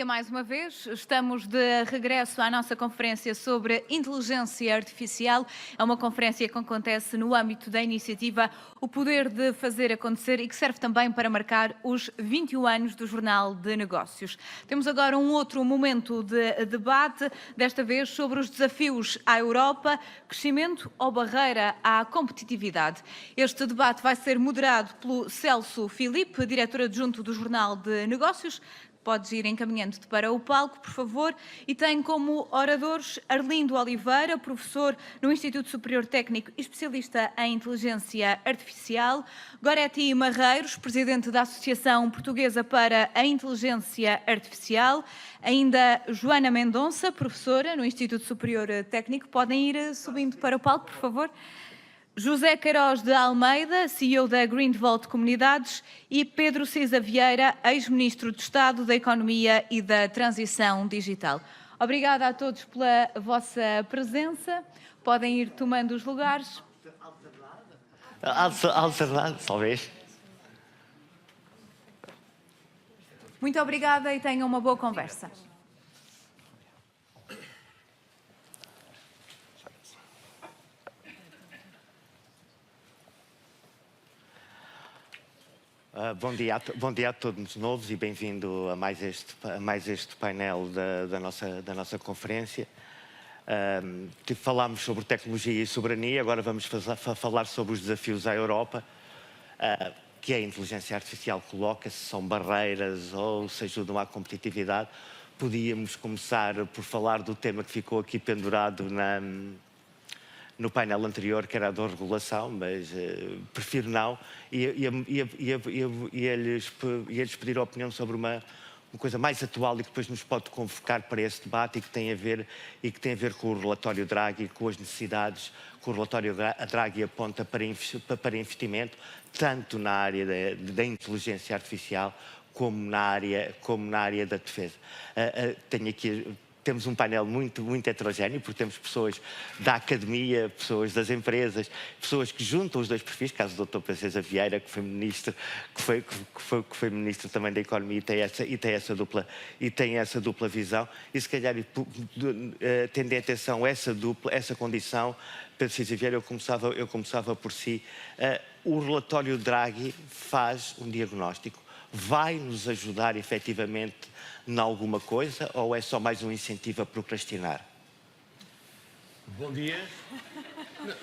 dia mais uma vez. Estamos de regresso à nossa conferência sobre inteligência artificial. É uma conferência que acontece no âmbito da iniciativa O Poder de Fazer Acontecer e que serve também para marcar os 21 anos do Jornal de Negócios. Temos agora um outro momento de debate, desta vez sobre os desafios à Europa, crescimento ou barreira à competitividade. Este debate vai ser moderado pelo Celso Filipe, diretor adjunto do Jornal de Negócios. Podes ir encaminhando-te para o palco, por favor. E tem como oradores Arlindo Oliveira, professor no Instituto Superior Técnico e especialista em Inteligência Artificial. Goretti Marreiros, presidente da Associação Portuguesa para a Inteligência Artificial. Ainda Joana Mendonça, professora no Instituto Superior Técnico. Podem ir subindo para o palco, por favor. José Queiroz de Almeida, CEO da Greenvolt Comunidades, e Pedro Cisa Vieira, ex-ministro de Estado da Economia e da Transição Digital. Obrigada a todos pela vossa presença. Podem ir tomando os lugares. Alternado, talvez. Muito obrigada e tenham uma boa conversa. Bom dia a todos novos e bem-vindo a mais este painel da nossa conferência. Falámos sobre tecnologia e soberania, agora vamos falar sobre os desafios à Europa, que a inteligência artificial coloca, se são barreiras ou se ajudam à competitividade. Podíamos começar por falar do tema que ficou aqui pendurado no painel anterior, que era a da regulação, mas prefiro não, e eles pedir a opinião sobre uma coisa mais atual e que depois nos pode convocar para esse debate e que tem a ver com o relatório Draghi, com as necessidades que o relatório Draghi aponta para investimento, tanto na área da inteligência artificial como na área da defesa. Temos um painel muito heterogéneo, porque temos pessoas da academia, pessoas das empresas, pessoas que juntam os dois perfis, caso do Dr. Princesa Vieira, que foi ministro, que foi ministro também da Economia e tem essa dupla visão. E se calhar, tendo em atenção essa condição, Pedro Cisa Vieira, eu começava por si. O relatório Draghi faz um diagnóstico. Vai nos ajudar efetivamente em alguma coisa ou é só mais um incentivo a procrastinar? Bom dia.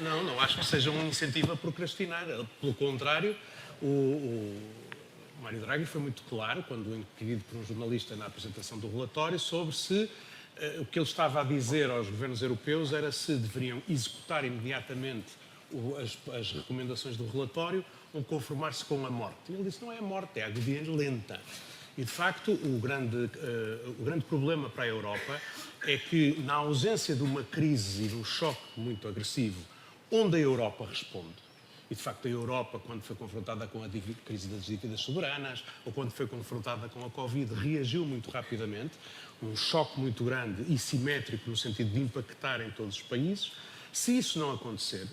Não acho que seja um incentivo a procrastinar. Pelo contrário, o Mário Draghi foi muito claro, quando inquirido por um jornalista na apresentação do relatório, sobre se o que ele estava a dizer aos governos europeus era se deveriam executar imediatamente as recomendações do relatório ou conformar-se com a morte. E ele disse, não é a morte, é a agonia lenta. E, de facto, o grande problema para a Europa é que, na ausência de uma crise e de um choque muito agressivo, onde a Europa responde, e, de facto, a Europa, quando foi confrontada com a crise das dívidas soberanas ou quando foi confrontada com a Covid, reagiu muito rapidamente, um choque muito grande e simétrico no sentido de impactar em todos os países. Se isso não acontecer,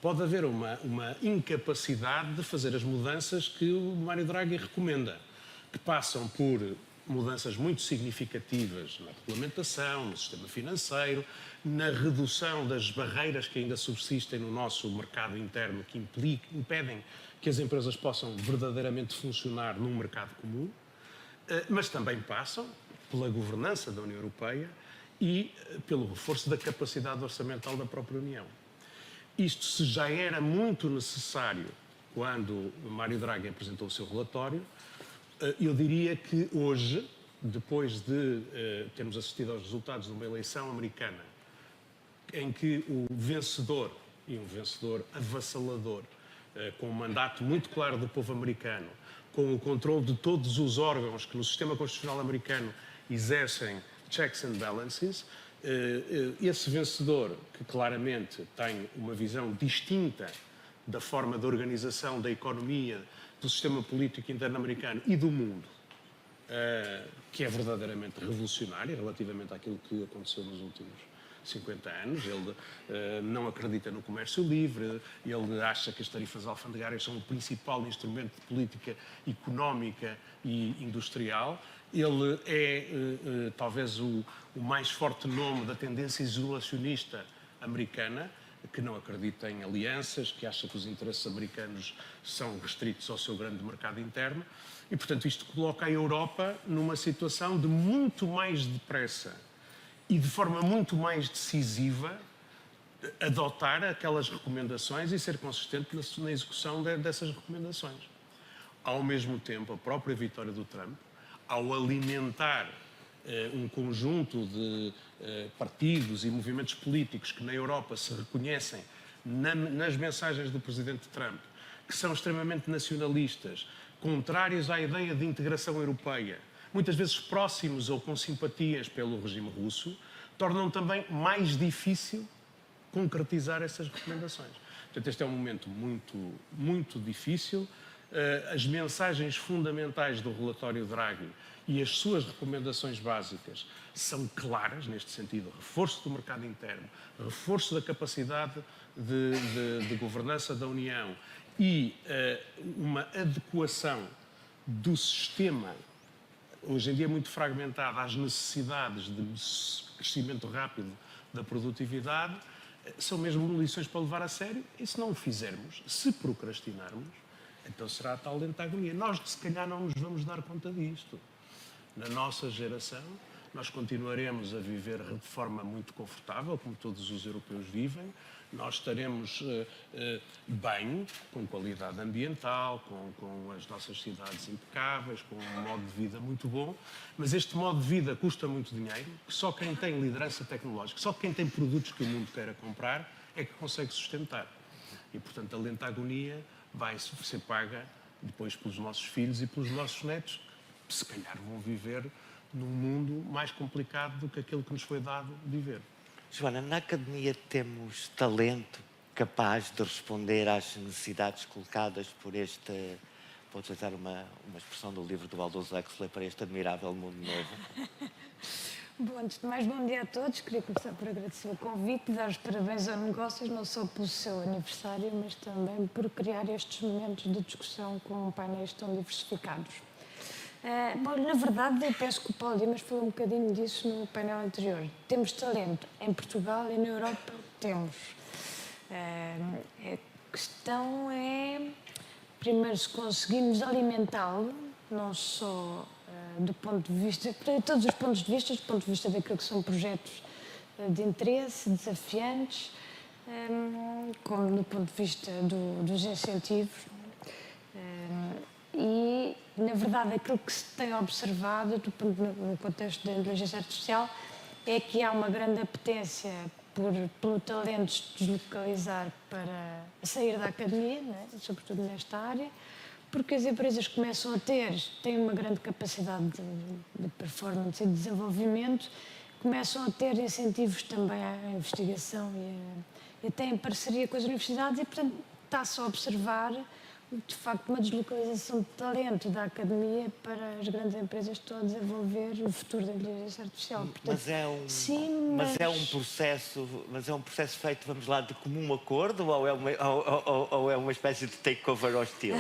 pode haver uma incapacidade de fazer as mudanças que o Mário Draghi recomenda, que passam por mudanças muito significativas na regulamentação, no sistema financeiro, na redução das barreiras que ainda subsistem no nosso mercado interno, que impedem que as empresas possam verdadeiramente funcionar num mercado comum, mas também passam pela governança da União Europeia e pelo reforço da capacidade orçamental da própria União. Isto, se já era muito necessário quando Mário Draghi apresentou o seu relatório, eu diria que hoje, depois de termos assistido aos resultados de uma eleição americana, em que o vencedor, e um vencedor avassalador, com um mandato muito claro do povo americano, com o controle de todos os órgãos que no sistema constitucional americano exercem checks and balances, esse vencedor, que claramente tem uma visão distinta da forma de organização da economia, do sistema político interno americano e do mundo, que é verdadeiramente revolucionária relativamente àquilo que aconteceu nos últimos 50 anos. Ele não acredita no comércio livre, ele acha que as tarifas alfandegárias são o principal instrumento de política económica e industrial. Ele é talvez o mais forte nome da tendência isolacionista americana, que não acredita em alianças, que acha que os interesses americanos são restritos ao seu grande mercado interno. E, portanto, isto coloca a Europa numa situação de muito mais depressa e de forma muito mais decisiva adotar aquelas recomendações e ser consistente na execução dessas recomendações. Ao mesmo tempo, a própria vitória do Trump, ao alimentar um conjunto de partidos e movimentos políticos que na Europa se reconhecem nas mensagens do presidente Trump, que são extremamente nacionalistas, contrários à ideia de integração europeia, muitas vezes próximos ou com simpatias pelo regime russo, tornam também mais difícil concretizar essas recomendações. Portanto, este é um momento muito, muito difícil. As mensagens fundamentais do relatório Draghi e as suas recomendações básicas são claras neste sentido: reforço do mercado interno, reforço da capacidade de governança da União e uma adequação do sistema, hoje em dia muito fragmentado, às necessidades de crescimento rápido da produtividade. São mesmo lições para levar a sério, e se não o fizermos, se procrastinarmos, então será a tal lenta agonia. Nós, se calhar, não nos vamos dar conta disto. Na nossa geração, nós continuaremos a viver de forma muito confortável, como todos os europeus vivem. Nós estaremos bem, com qualidade ambiental, com as nossas cidades impecáveis, com um modo de vida muito bom. Mas este modo de vida custa muito dinheiro, que só quem tem liderança tecnológica, só quem tem produtos que o mundo queira comprar, é que consegue sustentar. E, portanto, a lenta agonia vai ser paga depois pelos nossos filhos e pelos nossos netos, que se calhar vão viver num mundo mais complicado do que aquele que nos foi dado viver. Joana, na academia temos talento capaz de responder às necessidades colocadas por este, vou utilizar uma expressão do livro do Aldous Huxley, para este admirável mundo novo? Bom, antes de mais, bom dia a todos. Queria começar por agradecer o convite, dar os parabéns ao Negócios, não só pelo seu aniversário, mas também por criar estes momentos de discussão com painéis tão diversificados. Bom, na verdade, eu penso que o Paulo Dimas falou um bocadinho disso no painel anterior. Temos talento em Portugal e na Europa temos. A questão é, primeiro, se conseguimos alimentá-lo, não só do ponto de vista, para todos os pontos de vista, do ponto de vista daquilo que são projetos de interesse, desafiantes, como do ponto de vista dos incentivos. E, na verdade, aquilo que se tem observado no contexto da inteligência artificial é que há uma grande apetência pelo talento se deslocalizar para sair da academia, né, sobretudo nesta área, porque as empresas começam a têm uma grande capacidade de performance e de desenvolvimento, começam a ter incentivos também à investigação e até em parceria com as universidades, e, portanto, está-se a observar de facto uma deslocalização de talento da academia para as grandes empresas que estão a desenvolver o futuro da inteligência artificial. Portanto, mas é um processo feito, vamos lá, de comum acordo, ou é uma espécie de takeover hostil?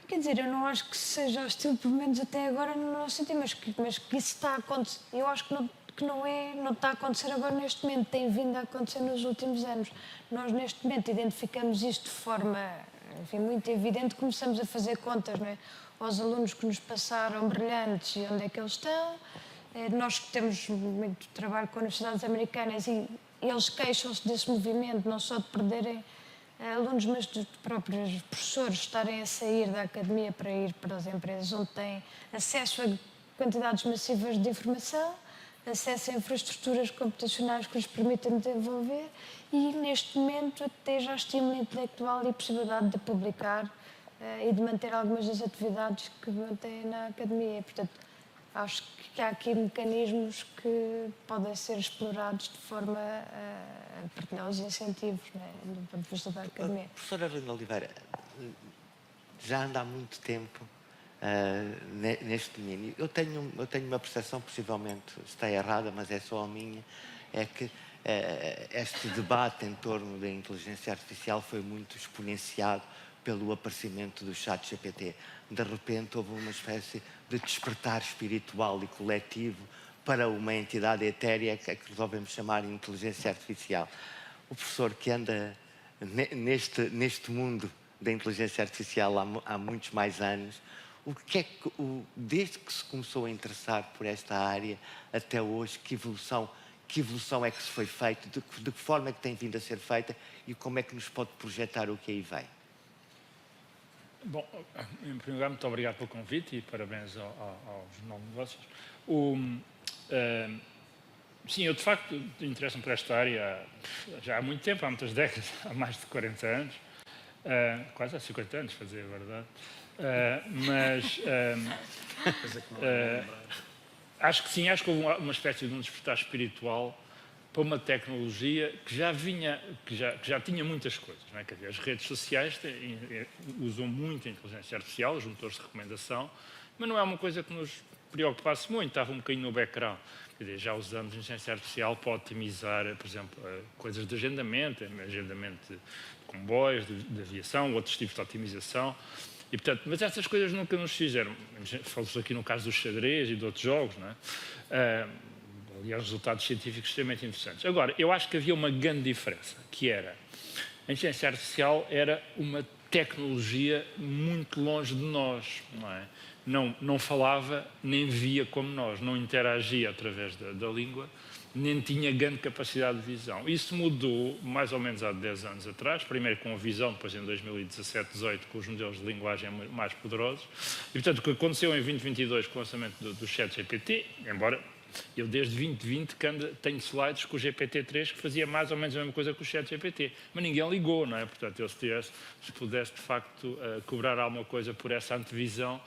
Quer dizer, eu não acho que seja hostil, pelo menos até agora não senti, mas que isso está a acontecer. Eu acho que não está a acontecer agora neste momento, tem vindo a acontecer nos últimos anos. Nós neste momento identificamos isto de forma, enfim, muito evidente, começamos a fazer contas, não é? Aos alunos que nos passaram brilhantes e onde é que eles estão. Nós que temos muito trabalho com universidades americanas e eles queixam-se desse movimento, não só de perderem alunos, mas de próprios professores estarem a sair da academia para ir para as empresas onde têm acesso a quantidades massivas de informação, acesso a infraestruturas computacionais que lhes permitem desenvolver e, neste momento, até já estímulo intelectual e possibilidade de publicar e de manter algumas das atividades que mantêm na academia. Portanto, acho que há aqui mecanismos que podem ser explorados de forma a partilhar os incentivos, né, do ponto de vista da academia. Professora Arlindo Oliveira, já anda há muito tempo neste domínio. Eu tenho uma percepção, possivelmente está errada, mas é só a minha, é que este debate em torno da inteligência artificial foi muito exponenciado pelo aparecimento do chat GPT. De repente houve uma espécie de despertar espiritual e coletivo para uma entidade etérea que resolvemos chamar de inteligência artificial. O professor que anda neste mundo da inteligência artificial há muitos mais anos, o que é que, desde que se começou a interessar por esta área até hoje, que evolução é que se foi feita, de que forma é que tem vindo a ser feita e como é que nos pode projetar o que aí vem? Bom, em primeiro lugar, muito obrigado pelo convite e parabéns ao Jornal de Negócios. Sim, eu de facto interesso-me por esta área já há muito tempo, há muitas décadas, há mais de 40 anos, quase há 50 anos, para dizer a verdade. Acho que sim, acho que houve uma espécie de um despertar espiritual para uma tecnologia que já tinha muitas coisas. Não é? Quer dizer, as redes sociais usam muito a inteligência artificial, os motores de recomendação, mas não é uma coisa que nos preocupasse muito, estava um bocadinho no background. Quer dizer, já usamos a inteligência artificial para otimizar, por exemplo, coisas de agendamento de comboios, de aviação, outros tipos de otimização. E, portanto, mas essas coisas nunca nos fizeram. Falo-se aqui no caso do xadrez e de outros jogos, não é? Aliás, resultados científicos extremamente interessantes. Agora, eu acho que havia uma grande diferença, que era a inteligência artificial era uma tecnologia muito longe de nós, não é? Não falava, nem via como nós, não interagia através da língua, nem tinha grande capacidade de visão. Isso mudou mais ou menos há 10 anos atrás, primeiro com a visão, depois em 2017, 18, com os modelos de linguagem mais poderosos. E, portanto, o que aconteceu em 2022 com o lançamento do ChatGPT, embora eu desde 2020 tenho slides com o GPT-3 que fazia mais ou menos a mesma coisa que o ChatGPT, mas ninguém ligou, não é? Portanto, eu se pudesse de facto cobrar alguma coisa por essa antevisão,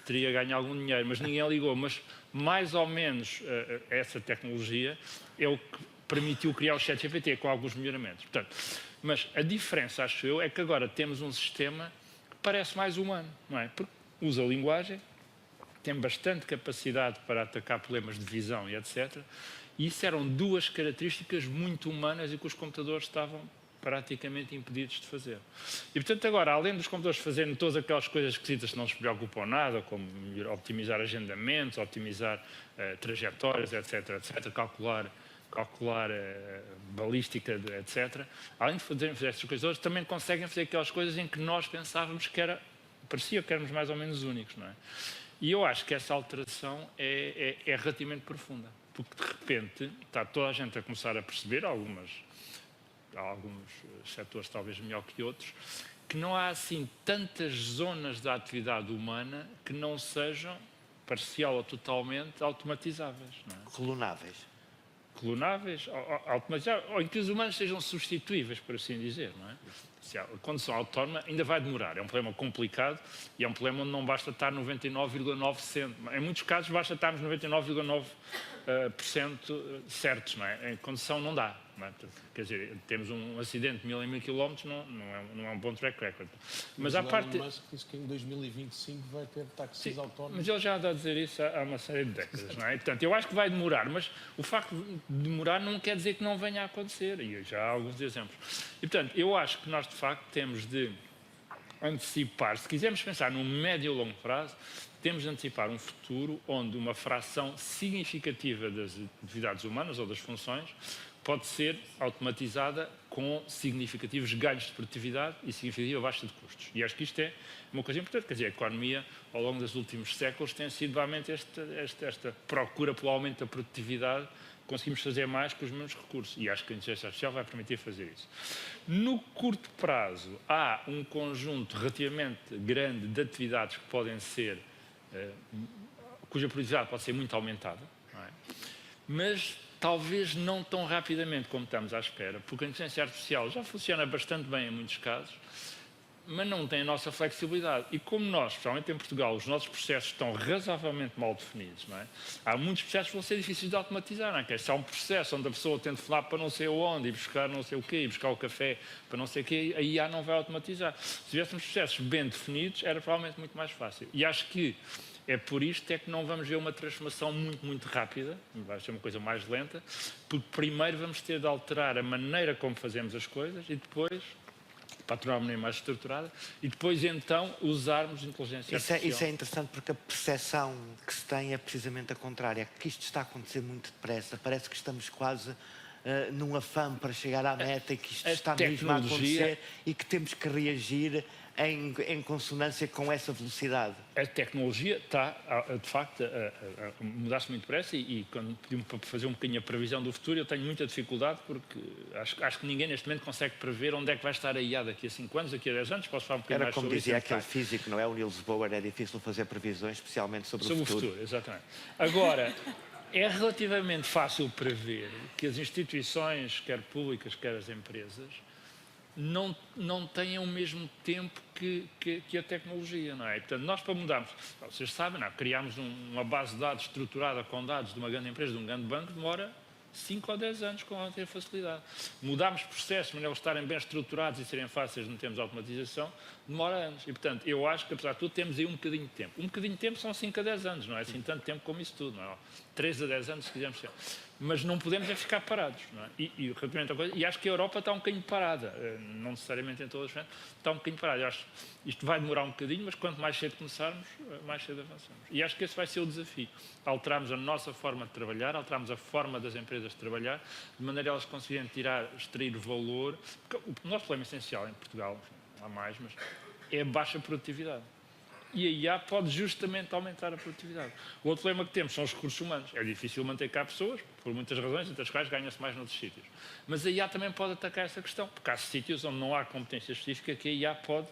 teria ganho algum dinheiro, mas ninguém ligou. Mas mais ou menos essa tecnologia é o que permitiu criar o ChatGPT com alguns melhoramentos. Portanto, mas a diferença, acho eu, é que agora temos um sistema que parece mais humano, não é? Porque usa a linguagem, tem bastante capacidade para atacar problemas de visão e etc. E isso eram duas características muito humanas e que os computadores estavam praticamente impedidos de fazer. E, portanto, agora, além dos computadores fazerem todas aquelas coisas esquisitas que não se preocupam nada, como optimizar agendamentos, optimizar trajetórias, etc., calcular balística, etc., além de fazer estas coisas, também conseguem fazer aquelas coisas em que nós pensávamos que parecia que éramos mais ou menos únicos, não é? E eu acho que essa alteração é relativamente profunda, porque de repente está toda a gente a começar a perceber, alguns setores talvez melhor que outros, que não há assim tantas zonas da atividade humana que não sejam parcial ou totalmente automatizáveis. Não é? Clonáveis, automatizáveis, ou em que os humanos sejam substituíveis, por assim dizer, não é? Se a condução autónoma ainda vai demorar, é um problema complicado e é um problema onde não basta estar 99,9%. Em muitos casos basta estarmos 99,9% certos, não é? Em condução não dá. Não é? Quer dizer, temos um acidente de 1000 em 1000 km, não é um bom track record. Mas o à parte... Elon Musk disse que em 2025 vai ter táxis autónomos. Mas ele já anda a dizer isso há uma série de décadas, não é? Portanto, eu acho que vai demorar, mas o facto de demorar não quer dizer que não venha a acontecer, e já há alguns exemplos. E, portanto, eu acho que nós, de facto, temos de antecipar, se quisermos pensar num médio e longo prazo, temos de antecipar um futuro onde uma fração significativa das atividades humanas ou das funções pode ser automatizada com significativos ganhos de produtividade e significativa baixa de custos. E acho que isto é uma coisa importante, quer dizer, a economia, ao longo dos últimos séculos, tem sido realmente esta procura pelo aumento da produtividade, conseguimos fazer mais com os mesmos recursos. E acho que a inteligência artificial vai permitir fazer isso. No curto prazo, há um conjunto relativamente grande de atividades que podem ser, cuja produtividade pode ser muito aumentada, não é? Mas talvez não tão rapidamente como estamos à espera, porque a inteligência artificial já funciona bastante bem em muitos casos, mas não tem a nossa flexibilidade. E como nós, especialmente em Portugal, os nossos processos estão razoavelmente mal definidos, não é? Há muitos processos que vão ser difíceis de automatizar, não é? Se há um processo onde a pessoa tem de falar para não sei onde, e buscar não sei o quê, e buscar o café para não sei o quê, a IA não vai automatizar. Se tivéssemos processos bem definidos, era provavelmente muito mais fácil. E acho que É por isto é que não vamos ver uma transformação muito rápida, vai ser uma coisa mais lenta, porque primeiro vamos ter de alterar a maneira como fazemos as coisas e depois, para tornar a maneira mais estruturada, e depois então usarmos inteligência artificial. Isso é interessante porque a percepção que se tem é precisamente a contrária, é que isto está a acontecer muito depressa, parece que estamos quase num afã para chegar à meta e que isto está mesmo a acontecer e que temos que reagir em consonância com essa velocidade. A tecnologia está, de facto, a mudar-se muito depressa e quando pedimos para fazer um bocadinho a previsão do futuro, eu tenho muita dificuldade porque acho que ninguém neste momento consegue prever onde é que vai estar a IA daqui a 5 anos, daqui a 10 anos. Posso falar um bocadinho mais sobre isso? Era como dizia aquele físico, não é? O Niels Bohr, é difícil fazer previsões, especialmente sobre o futuro. Exatamente. Agora, é relativamente fácil prever que as instituições, quer públicas, quer as empresas, não tenham o mesmo tempo que a tecnologia, não é? Portanto, nós para mudarmos, vocês sabem, criámos uma base de dados estruturada com dados de uma grande empresa, de um grande banco, demora 5 ou 10 anos com relativa facilidade. Mudarmos processos, mas eles estarem bem estruturados e serem fáceis, não temos automatização, demora anos. E, portanto, eu acho que, apesar de tudo, temos aí um bocadinho de tempo. Um bocadinho de tempo são 5 a 10 anos, não é assim tanto tempo como isso tudo, não é? 3 a 10 anos, se quisermos ser. Mas não podemos é ficar parados, não é? E acho que a Europa está um bocadinho parada, não necessariamente em todas as frentes, está um bocadinho parada. Eu acho que isto vai demorar um bocadinho, mas quanto mais cedo começarmos, mais cedo avançamos. E acho que esse vai ser o desafio. Alterarmos a nossa forma de trabalhar, alterarmos a forma das empresas de trabalhar, de maneira a elas conseguirem extrair valor. Porque o nosso problema essencial em Portugal, enfim, não há mais, mas é a baixa produtividade. E a IA pode justamente aumentar a produtividade. O outro problema que temos são os recursos humanos. É difícil manter cá pessoas, por muitas razões, entre as quais ganha-se mais noutros sítios. Mas a IA também pode atacar essa questão, porque há sítios onde não há competência específica que a IA pode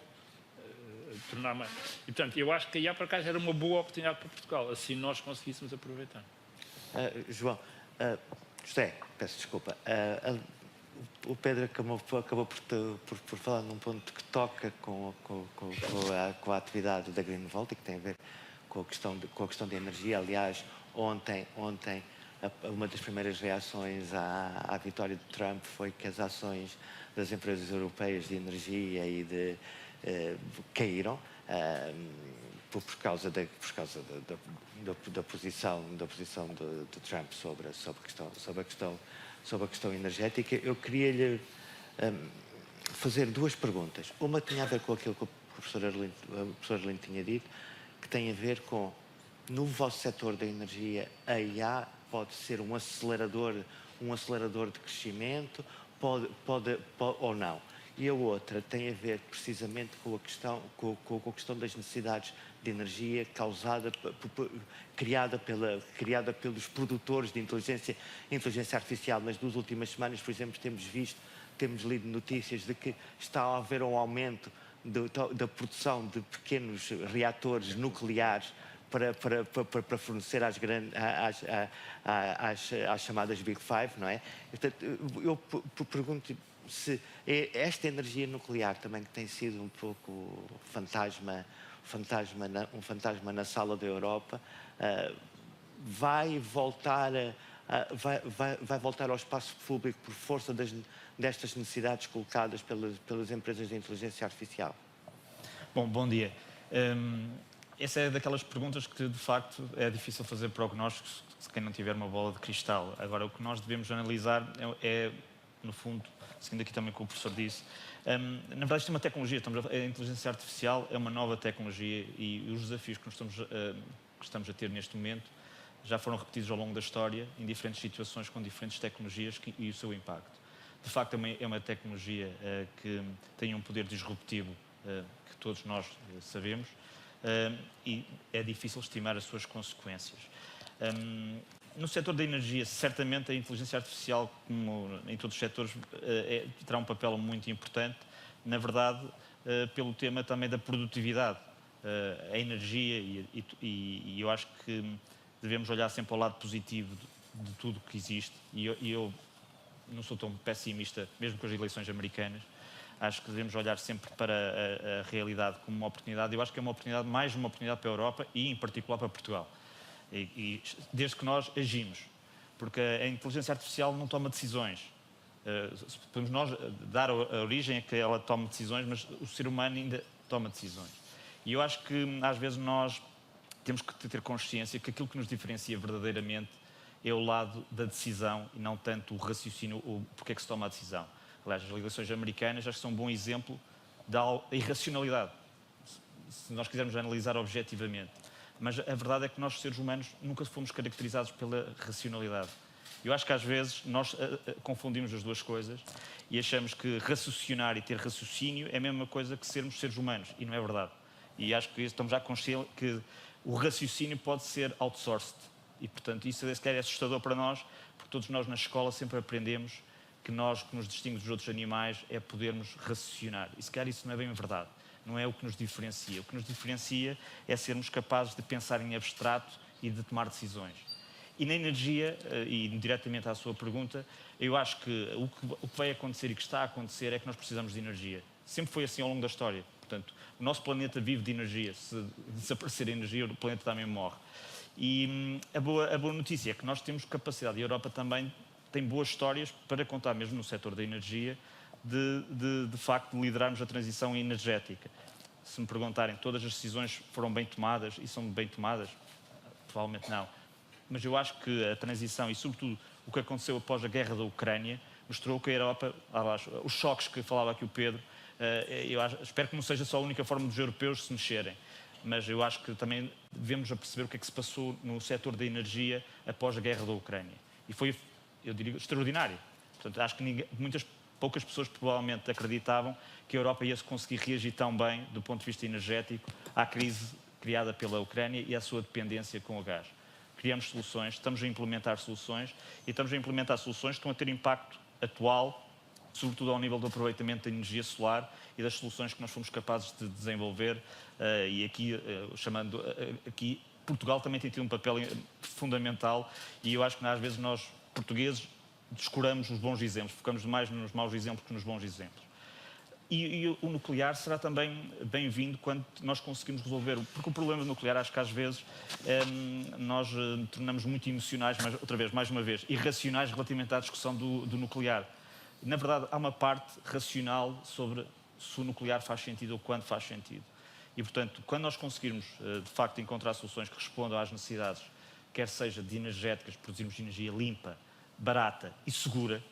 tornar mais. E, portanto, eu acho que a IA, por acaso, era uma boa oportunidade para Portugal, assim nós conseguíssemos aproveitar. João, José, peço desculpa. O Pedro acabou por falar num ponto que toca com a atividade da Green Volt e que tem a ver com a questão da energia. Aliás, ontem uma das primeiras reações à vitória de Trump foi que as ações das empresas europeias de energia caíram por causa da posição de Trump sobre a questão energética. Eu queria-lhe fazer duas perguntas. Uma tinha a ver com aquilo que o professor Arlindo tinha dito, que tem a ver com, no vosso setor da energia, a IA pode ser um acelerador de crescimento, pode ou não. E a outra tem a ver precisamente com a questão das necessidades de energia criada pelos produtores de inteligência artificial. Nas 2 últimas semanas, por exemplo, temos lido notícias de que está a haver um aumento da produção de pequenos reatores nucleares para fornecer às chamadas Big Five, não é? Portanto, eu pergunto se esta energia nuclear também, que tem sido um pouco um fantasma na sala da Europa, vai voltar ao espaço público por força destas necessidades colocadas pelas empresas de inteligência artificial? Bom dia. Essa é daquelas perguntas que, de facto, é difícil fazer prognósticos se quem não tiver uma bola de cristal. Agora, o que nós devemos analisar é no fundo, seguindo aqui também o que o professor disse, na verdade isto é uma tecnologia, a inteligência artificial é uma nova tecnologia e os desafios que estamos a ter neste momento já foram repetidos ao longo da história em diferentes situações com diferentes tecnologias e o seu impacto. De facto é uma tecnologia que tem um poder disruptivo que todos nós sabemos e é difícil estimar as suas consequências. No setor da energia, certamente a inteligência artificial, como em todos os setores, terá um papel muito importante, na verdade, pelo tema também da produtividade, a energia, e eu acho que devemos olhar sempre ao lado positivo de tudo que existe, e eu não sou tão pessimista, mesmo com as eleições americanas. Acho que devemos olhar sempre para a realidade como uma oportunidade. Eu acho que é uma oportunidade, mais uma oportunidade para a Europa e, em particular, para Portugal. E desde que nós agimos, porque a inteligência artificial não toma decisões. Podemos nós dar a origem a que ela tome decisões, mas o ser humano ainda toma decisões. E eu acho que às vezes nós temos que ter consciência que aquilo que nos diferencia verdadeiramente é o lado da decisão e não tanto o raciocínio, o porque é que se toma a decisão. Aliás, as eleições americanas acho que são um bom exemplo da irracionalidade, se nós quisermos analisar objetivamente. Mas a verdade é que nós, seres humanos, nunca fomos caracterizados pela racionalidade. Eu acho que às vezes nós confundimos as duas coisas e achamos que raciocinar e ter raciocínio é a mesma coisa que sermos seres humanos, e não é verdade. E acho que estamos já conscientes que o raciocínio pode ser outsourced. E, portanto, isso se calhar é assustador para nós, porque todos nós na escola sempre aprendemos que nós, que nos distingue dos outros animais, é podermos raciocinar. E se calhar isso não é bem verdade. Não é o que nos diferencia. O que nos diferencia é sermos capazes de pensar em abstrato e de tomar decisões. E na energia, e diretamente à sua pergunta, eu acho que o que vai acontecer e que está a acontecer é que nós precisamos de energia. Sempre foi assim ao longo da história. Portanto, o nosso planeta vive de energia. Se desaparecer a energia, o planeta também morre. E a boa notícia é que nós temos capacidade, e a Europa também tem boas histórias para contar, mesmo no setor da energia, de facto, de liderarmos a transição energética. Se me perguntarem, todas as decisões foram bem tomadas e são bem tomadas? Provavelmente não. Mas eu acho que a transição e, sobretudo, o que aconteceu após a guerra da Ucrânia, mostrou que a Europa, os choques que falava aqui o Pedro, espero que não seja só a única forma dos europeus se mexerem, mas eu acho que também devemos perceber o que é que se passou no setor da energia após a guerra da Ucrânia. E foi, eu diria, extraordinário. Portanto, acho que poucas pessoas provavelmente acreditavam que a Europa ia conseguir reagir tão bem, do ponto de vista energético, à crise criada pela Ucrânia e à sua dependência com o gás. Criamos soluções, estamos a implementar soluções e estamos a implementar soluções que estão a ter impacto atual, sobretudo ao nível do aproveitamento da energia solar e das soluções que nós fomos capazes de desenvolver. E aqui, aqui, Portugal também tem tido um papel fundamental e eu acho que às vezes nós, portugueses, descuramos os bons exemplos, focamos mais nos maus exemplos que nos bons exemplos. E o nuclear será também bem-vindo quando nós conseguimos resolver, porque o problema do nuclear, acho que às vezes nós tornamos muito emocionais, mas outra vez, mais uma vez, irracionais relativamente à discussão do nuclear. Na verdade, há uma parte racional sobre se o nuclear faz sentido ou quando faz sentido. E, portanto, quando nós conseguirmos, de facto, encontrar soluções que respondam às necessidades, quer seja de energéticas, produzirmos energia limpa, barata e segura,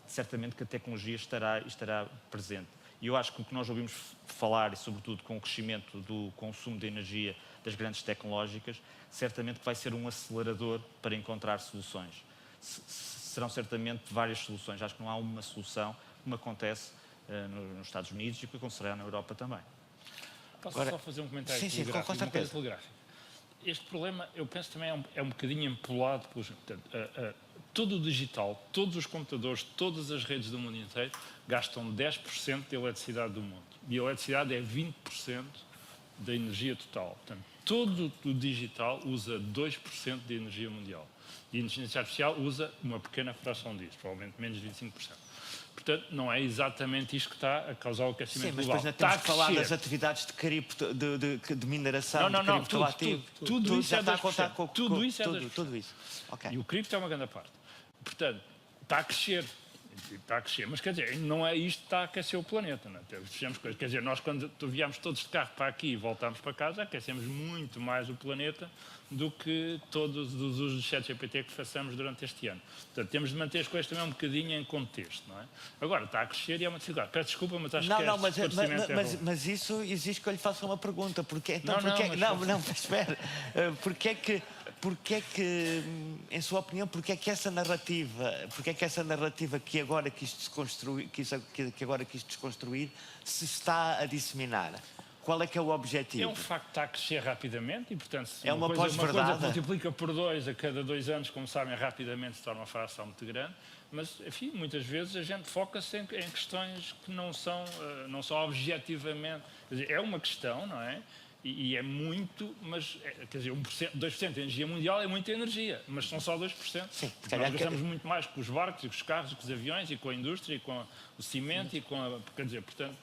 certamente que a tecnologia estará presente. E eu acho que o que nós ouvimos falar, e sobretudo com o crescimento do consumo de energia das grandes tecnológicas, certamente que vai ser um acelerador para encontrar soluções. Serão certamente várias soluções. Acho que não há uma solução, como acontece nos Estados Unidos e que acontecerá na Europa também. Posso só fazer um comentário telegráfico, com certeza. telegráfico? Este problema, eu penso, também é um bocadinho empolado pelos... todo o digital, todos os computadores, todas as redes do mundo inteiro gastam 10% da eletricidade do mundo. E a eletricidade é 20% da energia total. Portanto, todo o digital usa 2% da energia mundial. E a inteligência artificial usa uma pequena fração disso, provavelmente menos de 25%. Portanto, não é exatamente isto que está a causar o aquecimento global. Sim, mas depois ainda temos que falar das atividades de mineração, de cripto ativo. Tudo isso já é está a contar 2%. com Tudo isso é 2%. tudo isso. Okay. E o cripto é uma grande parte. Portanto, está a crescer. Está a crescer. Mas, quer dizer, não é isto que está a aquecer o planeta. Não é? Fizemos coisas. Quer dizer, nós quando viemos todos de carro para aqui e voltámos para casa, aquecemos muito mais o planeta do que todos os usos de ChatGPT que façamos durante este ano. Portanto, temos de manter as coisas também um bocadinho em contexto, não é? Agora, está a crescer e é uma dificuldade. Peço desculpa, mas acho que mas isso exige que eu lhe faça uma pergunta. Porque, mas espera. Porque é que, em sua opinião, porque é que essa narrativa que agora quis desconstruir, que agora quis desconstruir, se está a disseminar? Qual é que é o objetivo? É um facto que está a crescer rapidamente e, portanto, se é uma coisa que multiplica por 2 a cada 2 anos, como sabem, rapidamente se torna uma fração muito grande. Mas, enfim, muitas vezes a gente foca-se em questões que não são objetivamente... Quer dizer, é uma questão, não é? E é muito, mas, quer dizer, 2% da energia mundial é muita energia, mas são só 2%. Sim, nós gastamos muito mais com os barcos e com os carros e com os aviões e com a indústria e com o cimento e com a... Quer dizer, portanto...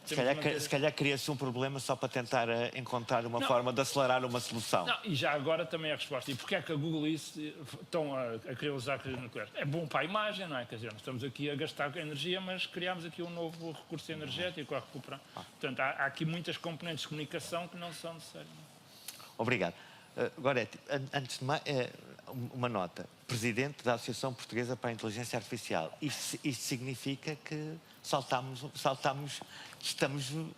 Se calhar cria-se um problema só para tentar encontrar uma forma de acelerar uma solução. Não, e já agora também a resposta. E porquê é que a Google estão a querer usar a nuclear? É bom para a imagem, não é? Quer dizer, nós estamos aqui a gastar energia, mas criámos aqui um novo recurso energético a recuperar. Portanto, há aqui muitas componentes de comunicação que não são necessárias. Obrigado. Goretti, antes de mais, uma nota. Presidente da Associação Portuguesa para a Inteligência Artificial. Isto significa que estamos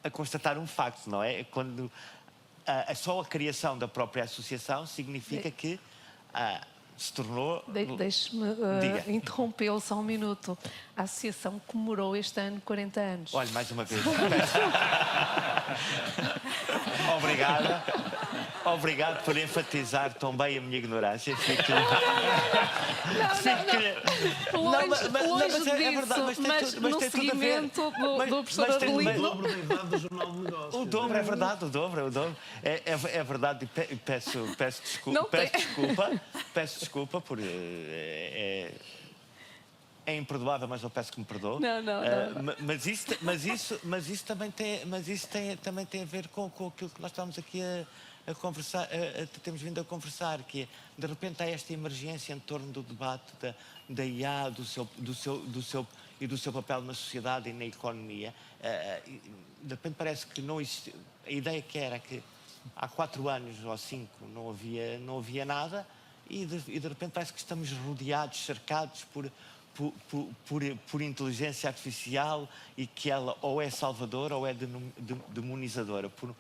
a constatar um facto, não é? Quando só a criação da própria associação significa que se tornou... Deixe-me interrompê-lo só um minuto. A Associação comemorou este ano 40 anos. Olha, mais uma vez. Obrigada. Obrigado por enfatizar tão bem a minha ignorância. Longe disso, mas no seguimento do professor O Adelino. dobro da idade do Jornal de Negócios. O dobro, é verdade, o dobro. É verdade, e peço desculpa por... É imperdoável, mas eu peço que me perdoe. Não. Mas isso também tem a ver com aquilo que nós estamos aqui a conversar, temos vindo a conversar, que é, de repente há esta emergência em torno do debate da IA, do seu papel na sociedade e na economia. De repente parece que não existe. A ideia que era que há 4 anos ou 5 não havia nada e de repente parece que estamos rodeados, cercados por inteligência artificial e que ela ou é salvadora ou é demonizadora, por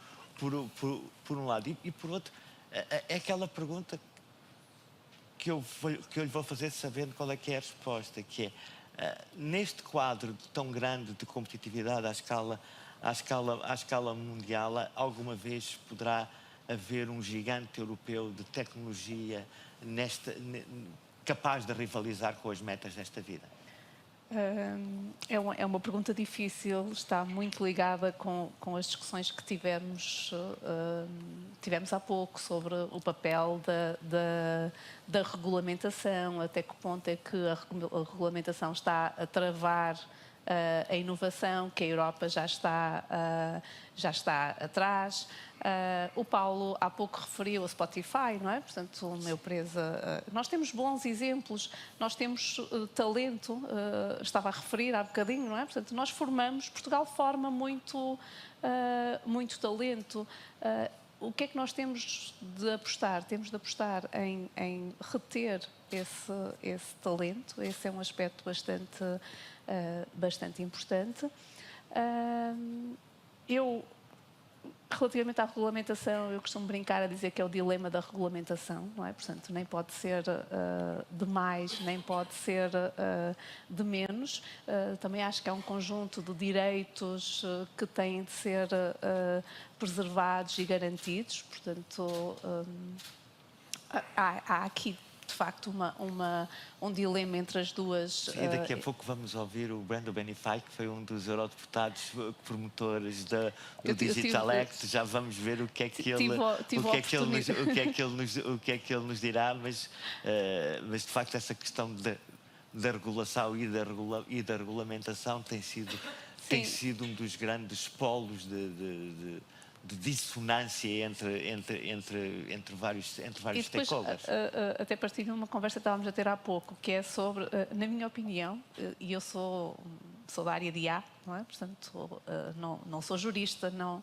um lado. E por outro, é aquela pergunta que eu lhe vou fazer sabendo qual é que é a resposta, que é, neste quadro tão grande de competitividade à escala mundial, alguma vez poderá haver um gigante europeu de tecnologia capaz de rivalizar com as metas desta vida? É uma pergunta difícil, está muito ligada com as discussões que tivemos há pouco sobre o papel da regulamentação, até que ponto é que a regulamentação está a travar a inovação, que a Europa já está atrás. O Paulo há pouco referiu a Spotify, não é? Portanto, uma empresa... nós temos bons exemplos, nós temos talento, estava a referir há bocadinho, não é? Portanto, nós Portugal forma muito talento. O que é que nós temos de apostar? Temos de apostar em reter esse talento. Esse é um aspecto bastante importante. Relativamente à regulamentação, eu costumo brincar a dizer que é o dilema da regulamentação, não é? Portanto, nem pode ser de mais, nem pode ser de menos. Também acho que há um conjunto de direitos que têm de ser preservados e garantidos. Portanto, há aqui, de facto, um dilema entre as duas. E daqui a pouco vamos ouvir o Brando Benifei, que foi um dos eurodeputados promotores do Digital Act. Já vamos ver o que é que ele nos dirá, mas de facto essa questão da regulação e da regulamentação tem sido um dos grandes polos de dissonância entre vários stakeholders. Até partilho uma conversa que estávamos a ter há pouco, que é sobre, na minha opinião, e eu sou da área de IA, não é? Portanto, não sou jurista, não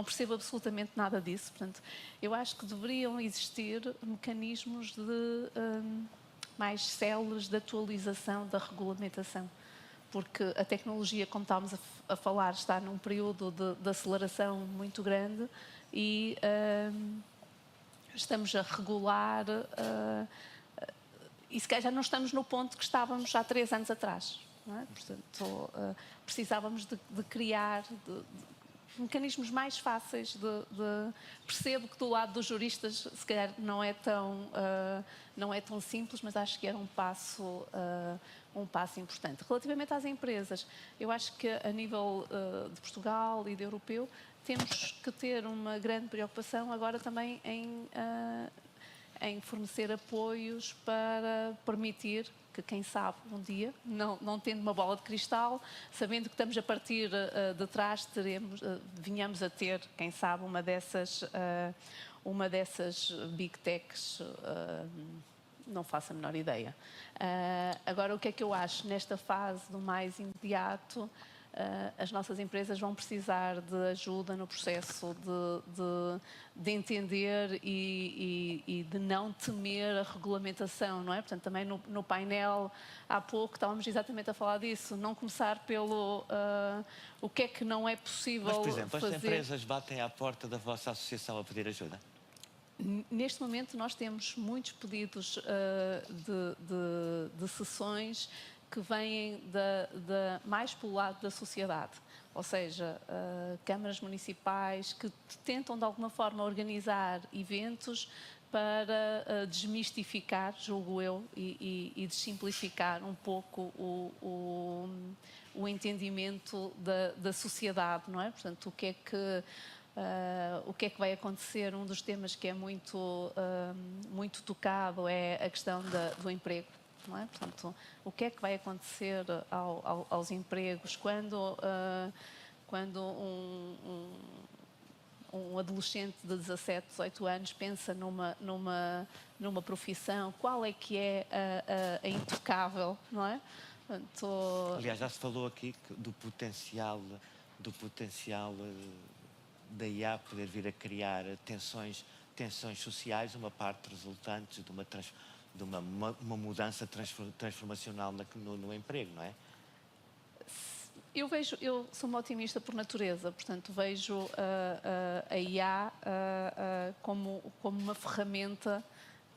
percebo absolutamente nada disso. Portanto, eu acho que deveriam existir mecanismos mais céleres de atualização da regulamentação. Porque a tecnologia, como estávamos a falar, está num período de aceleração muito grande e estamos a regular e se calhar já não estamos no ponto que estávamos há 3 anos atrás. Não é? Portanto, precisávamos de criar mecanismos mais fáceis percebo que do lado dos juristas se calhar não é tão simples, mas acho que era um passo importante. Relativamente às empresas, eu acho que a nível de Portugal e de europeu temos que ter uma grande preocupação agora também em fornecer apoios para permitir que, quem sabe, um dia, não tendo uma bola de cristal, sabendo que estamos a partir de trás, venhamos a ter, quem sabe, uma dessas big techs, não faço a menor ideia. Agora, o que é que eu acho nesta fase do mais imediato? as nossas empresas vão precisar de ajuda no processo de entender e de não temer a regulamentação, não é? Portanto, também no painel há pouco estávamos exatamente a falar disso, não começar pelo o que é que não é possível Mas, por exemplo, fazer. as empresas batem à porta da vossa associação a pedir ajuda? Neste momento nós temos muitos pedidos de sessões que vêm mais pelo lado da sociedade, ou seja, câmaras municipais que tentam de alguma forma organizar eventos para desmistificar, julgo eu, e desimplificar um pouco o entendimento da sociedade, não é? Portanto, o que é que vai acontecer? Um dos temas que é muito tocado é a questão do emprego, não é? Portanto, o que é que vai acontecer aos empregos quando um adolescente de 17, 18 anos pensa numa profissão? Qual é que é a intocável, não é? Portanto, Aliás, já se falou aqui do potencial da IA poder vir a criar tensões sociais, uma parte resultante de uma mudança transformacional no emprego, não é? Eu sou uma otimista por natureza, portanto vejo a IA como uma ferramenta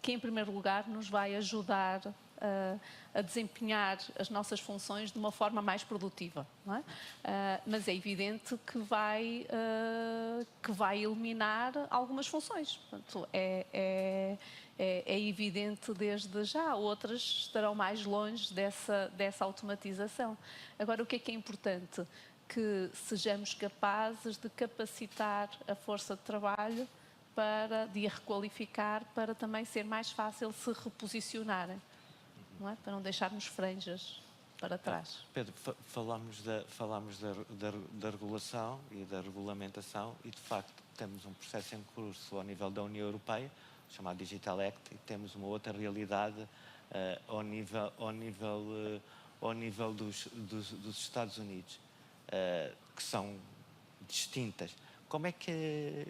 que, em primeiro lugar, nos vai ajudar a desempenhar as nossas funções de uma forma mais produtiva, não é? Mas é evidente que vai eliminar algumas funções. Portanto, é evidente desde já, outras estarão mais longe dessa automatização. Agora, o que é importante? Que sejamos capazes de capacitar a força de trabalho de a requalificar, para também ser mais fácil se reposicionarem, não é? Para não deixarmos franjas para trás. Pedro, falámos da regulação e da regulamentação e, de facto, temos um processo em curso ao nível da União Europeia, chamado Digital Act, e temos uma outra realidade ao nível dos Estados Unidos, que são distintas. Como é que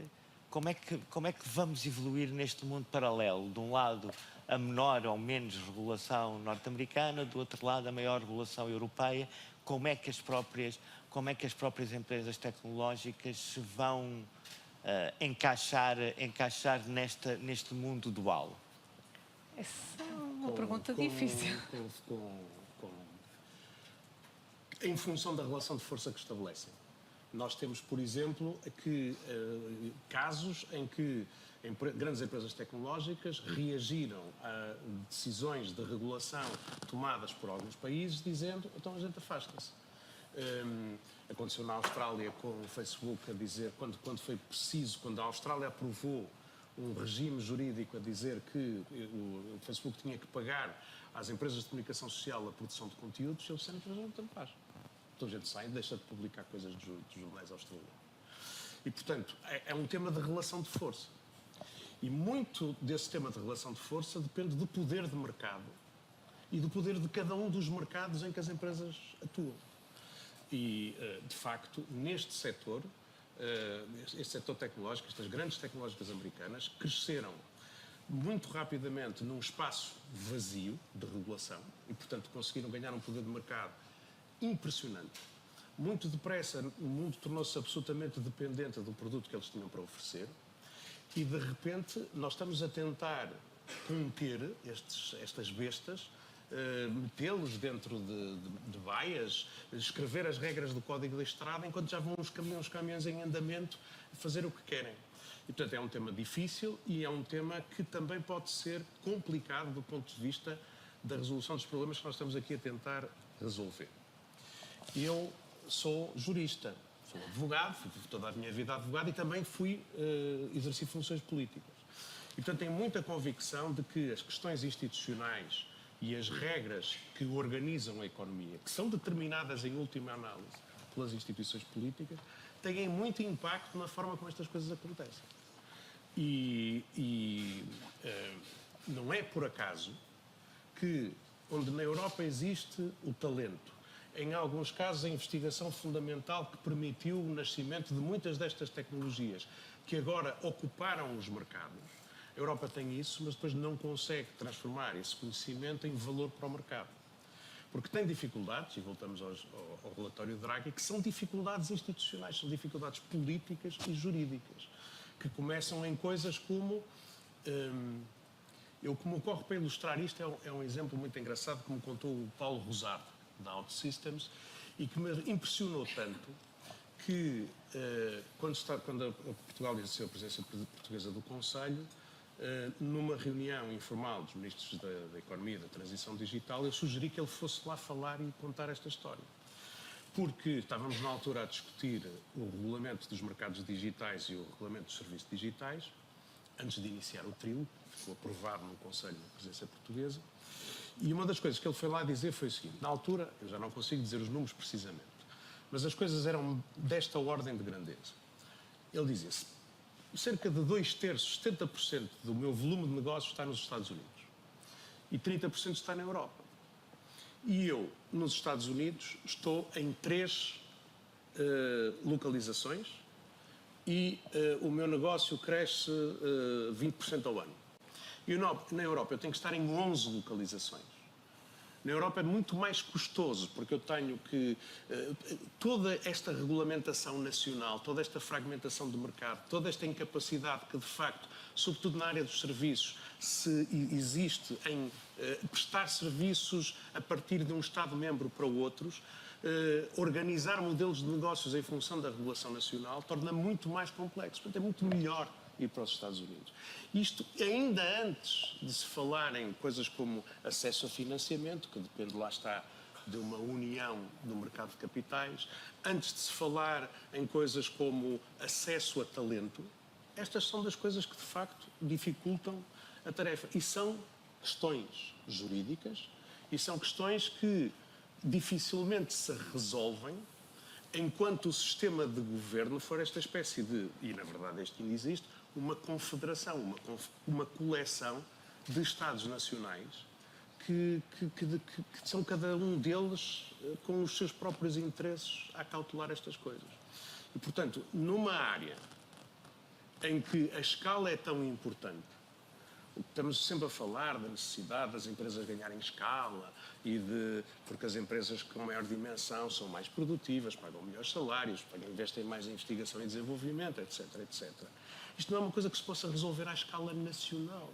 vamos evoluir neste mundo paralelo? De um lado, a menor ou menos regulação norte-americana, do outro lado, a maior regulação europeia. Como é que as próprias empresas tecnológicas se vão encaixar neste mundo dual? Essa é uma pergunta difícil. Em função da relação de força que estabelecem. Nós temos, por exemplo, casos em que grandes empresas tecnológicas reagiram a decisões de regulação tomadas por alguns países, dizendo, então a gente afasta-se. Aconteceu na Austrália com o Facebook a dizer, quando foi preciso, quando a Austrália aprovou um regime jurídico a dizer que o Facebook tinha que pagar às empresas de comunicação social a produção de conteúdos, eles disseram que a gente não faz. Então a gente sai e deixa de publicar coisas dos jornais australianos. E, portanto, é um tema de relação de força. E muito desse tema de relação de força depende do poder de mercado e do poder de cada um dos mercados em que as empresas atuam. E, de facto, neste setor, este setor tecnológico, estas grandes tecnológicas americanas, cresceram muito rapidamente num espaço vazio de regulação e, portanto, conseguiram ganhar um poder de mercado impressionante. Muito depressa, o mundo tornou-se absolutamente dependente do produto que eles tinham para oferecer e, de repente, nós estamos a tentar conter estas bestas, metê-los dentro de baias, escrever as regras do código da estrada, enquanto já vão os caminhões em andamento fazer o que querem. E, portanto, é um tema difícil e é um tema que também pode ser complicado do ponto de vista da resolução dos problemas que nós estamos aqui a tentar resolver. Eu sou jurista, sou advogado, fui toda a minha vida advogado e também exerci funções políticas. E, portanto, tenho muita convicção de que as questões institucionais e as regras que organizam a economia, que são determinadas em última análise pelas instituições políticas, têm muito impacto na forma como estas coisas acontecem. Não é por acaso que, onde na Europa existe o talento, em alguns casos, a investigação fundamental que permitiu o nascimento de muitas destas tecnologias que agora ocuparam os mercados. A Europa tem isso, mas depois não consegue transformar esse conhecimento em valor para o mercado. Porque tem dificuldades, e voltamos ao relatório de Draghi, que são dificuldades institucionais, são dificuldades políticas e jurídicas, que começam em coisas como... o que me ocorre para ilustrar isto é um exemplo muito engraçado que me contou o Paulo Rosado, da OutSystems, e que me impressionou tanto que, quando Portugal exerceu a presença portuguesa do Conselho, numa reunião informal dos ministros da Economia e da Transição Digital, eu sugeri que ele fosse lá falar e contar esta história. Porque estávamos na altura a discutir o regulamento dos mercados digitais e o regulamento dos serviços digitais, antes de iniciar o trílogo, que ficou aprovado no Conselho da Presidência Portuguesa. E uma das coisas que ele foi lá dizer foi o seguinte: na altura, eu já não consigo dizer os números precisamente, mas as coisas eram desta ordem de grandeza. Ele dizia-se: cerca de 2/3, 70% do meu volume de negócios está nos Estados Unidos e 30% está na Europa. E eu, nos Estados Unidos, estou em 3 localizações e o meu negócio cresce 20% ao ano. E na Europa eu tenho que estar em 11 localizações. Na Europa é muito mais custoso, porque eu tenho que... toda esta regulamentação nacional, toda esta fragmentação de mercado, toda esta incapacidade que, de facto, sobretudo na área dos serviços, se existe em prestar serviços a partir de um Estado-membro para outros, organizar modelos de negócios em função da regulação nacional, torna muito mais complexo. Portanto, é muito melhor ir para os Estados Unidos. Isto ainda antes de se falar em coisas como acesso a financiamento, que depende, lá está, de uma união no mercado de capitais, antes de se falar em coisas como acesso a talento. Estas são das coisas que, de facto, dificultam a tarefa. E são questões jurídicas e são questões que dificilmente se resolvem enquanto o sistema de governo for esta espécie de, e na verdade este ainda existe, uma confederação, uma coleção de Estados nacionais que são cada um deles com os seus próprios interesses a cautelar estas coisas. E, portanto, numa área em que a escala é tão importante, estamos sempre a falar da necessidade das empresas ganharem escala porque as empresas com maior dimensão são mais produtivas, pagam melhores salários, investem mais em investigação e desenvolvimento, etc, etc. Isto não é uma coisa que se possa resolver à escala nacional.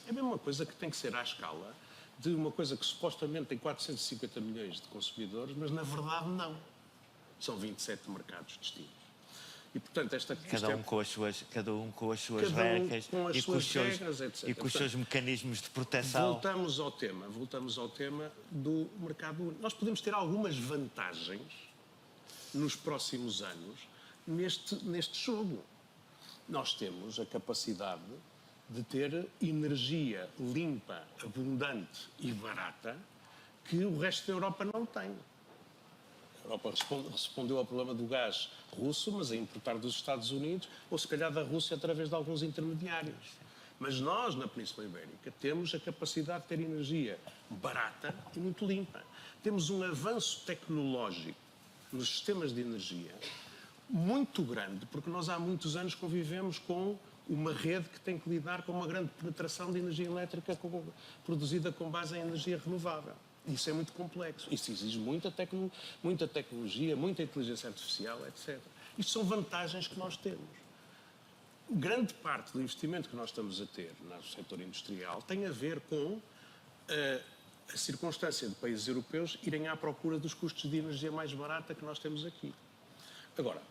É a mesma coisa que tem que ser à escala de uma coisa que supostamente tem 450 milhões de consumidores, mas na verdade não. São 27 mercados distintos. E, portanto, cada um com as suas regras e com os seus mecanismos de proteção. Voltamos ao tema do mercado único. Nós podemos ter algumas vantagens nos próximos anos neste jogo. Nós temos a capacidade de ter energia limpa, abundante e barata que o resto da Europa não tem. A Europa respondeu ao problema do gás russo, mas a importar dos Estados Unidos, ou se calhar da Rússia através de alguns intermediários. Mas nós, na Península Ibérica, temos a capacidade de ter energia barata e muito limpa. Temos um avanço tecnológico nos sistemas de energia muito grande, porque nós há muitos anos convivemos com uma rede que tem que lidar com uma grande penetração de energia elétrica produzida com base em energia renovável. Isso é muito complexo. Isso exige muita tecnologia, muita inteligência artificial, etc. Isto são vantagens que nós temos. Grande parte do investimento que nós estamos a ter no setor industrial tem a ver com a circunstância de países europeus irem à procura dos custos de energia mais barata que nós temos aqui. Agora,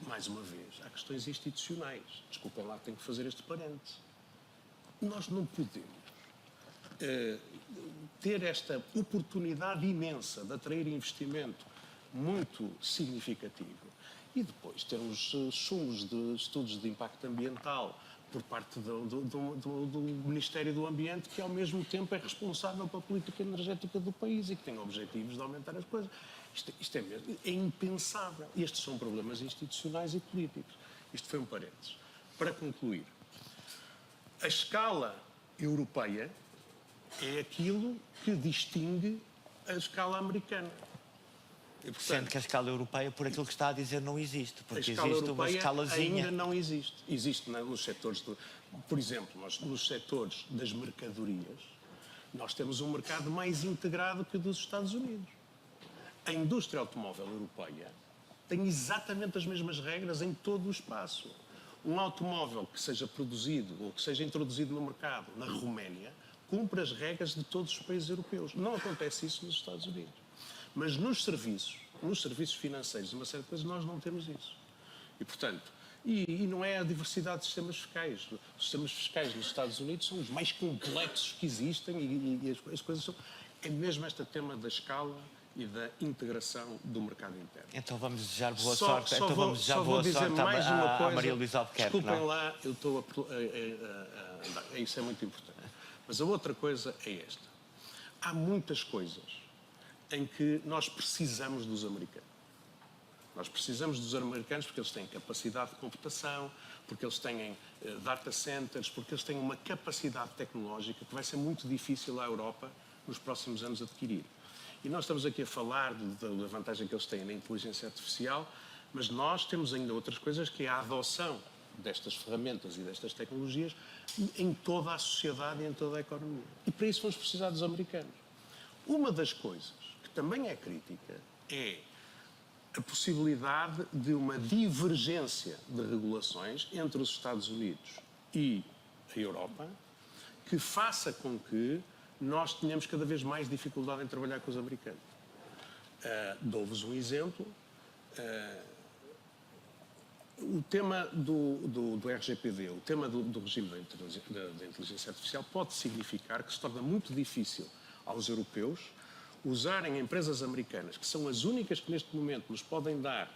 mais uma vez, há questões institucionais. Desculpem lá, tenho que fazer este parêntese. Nós não podemos ter esta oportunidade imensa de atrair investimento muito significativo e depois termos sumos de estudos de impacto ambiental por parte do Ministério do Ambiente, que ao mesmo tempo é responsável pela política energética do país e que tem objetivos de aumentar as coisas. Isto é impensável. Estes são problemas institucionais e políticos. Isto foi um parênteses. Para concluir, a escala europeia é aquilo que distingue a escala americana. E, portanto, Sendo que a escala europeia, por aquilo que está a dizer, não existe. a Porque escala existe uma europeia escalazinha. ainda não existe. Existe nos setores, por exemplo, nos setores das mercadorias, nós temos um mercado mais integrado que o dos Estados Unidos. A indústria automóvel europeia tem exatamente as mesmas regras em todo o espaço. Um automóvel que seja produzido ou que seja introduzido no mercado na Roménia cumpre as regras de todos os países europeus. Não acontece isso nos Estados Unidos. Mas nos serviços financeiros, uma série de coisas, nós não temos isso. E, portanto, e não é a diversidade de sistemas fiscais. Os sistemas fiscais nos Estados Unidos são os mais complexos que existem e as coisas são... É mesmo este tema da escala e da integração do mercado interno. Então vamos desejar boa Só sorte. Então vamos desejar boa sorte à Maria Luísa Albuquerque. Desculpem não? lá, eu estou isso é muito importante. Mas a outra coisa é esta. Há muitas coisas em que nós precisamos dos americanos. Nós precisamos dos americanos porque eles têm capacidade de computação, porque eles têm data centers, porque eles têm uma capacidade tecnológica que vai ser muito difícil à Europa nos próximos anos adquirir. E nós estamos aqui a falar da vantagem que eles têm na inteligência artificial, mas nós temos ainda outras coisas, que é a adoção destas ferramentas e destas tecnologias em toda a sociedade e em toda a economia. E para isso vamos precisar dos americanos. Uma das coisas que também é crítica é a possibilidade de uma divergência de regulações entre os Estados Unidos e a Europa, que faça com que nós tenhamos cada vez mais dificuldade em trabalhar com os americanos. Dou-vos um exemplo. O tema do RGPD, o tema do regime da inteligência artificial, pode significar que se torna muito difícil aos europeus usarem empresas americanas, que são as únicas que neste momento nos podem dar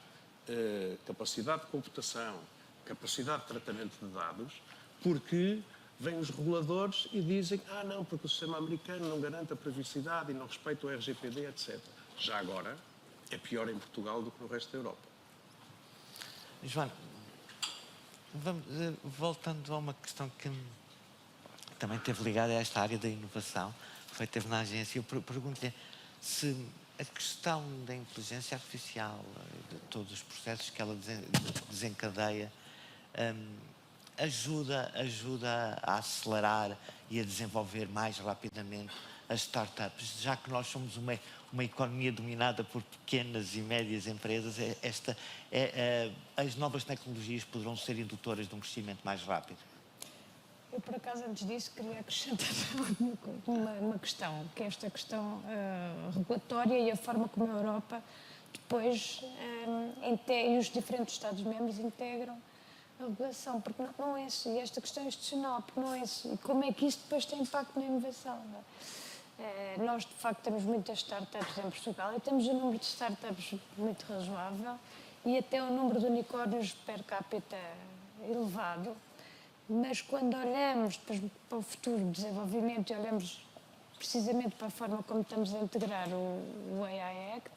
capacidade de computação, capacidade de tratamento de dados, porque vêm os reguladores e dizem não, porque o sistema americano não garante a privacidade e não respeita o RGPD, etc. Já agora, é pior em Portugal do que no resto da Europa. João, voltando a uma questão que também esteve ligada a esta área da inovação, esteve na agência, eu pergunto-lhe se a questão da inteligência artificial, de todos os processos que ela desencadeia, ajuda a acelerar e a desenvolver mais rapidamente as startups, já que nós somos uma economia dominada por pequenas e médias empresas, as novas tecnologias poderão ser indutoras de um crescimento mais rápido. Eu, por acaso, antes disso, queria acrescentar uma questão, que é esta questão regulatória e a forma como a Europa depois e os diferentes Estados-membros integram a regulação, porque não é isso, e esta questão institucional, porque não é isso, e como é que isso depois tem impacto na inovação, não é? Nós, de facto, temos muitas startups em Portugal e temos um número de startups muito razoável e até um número de unicórnios per capita elevado. Mas quando olhamos depois para o futuro desenvolvimento e olhamos precisamente para a forma como estamos a integrar o AI Act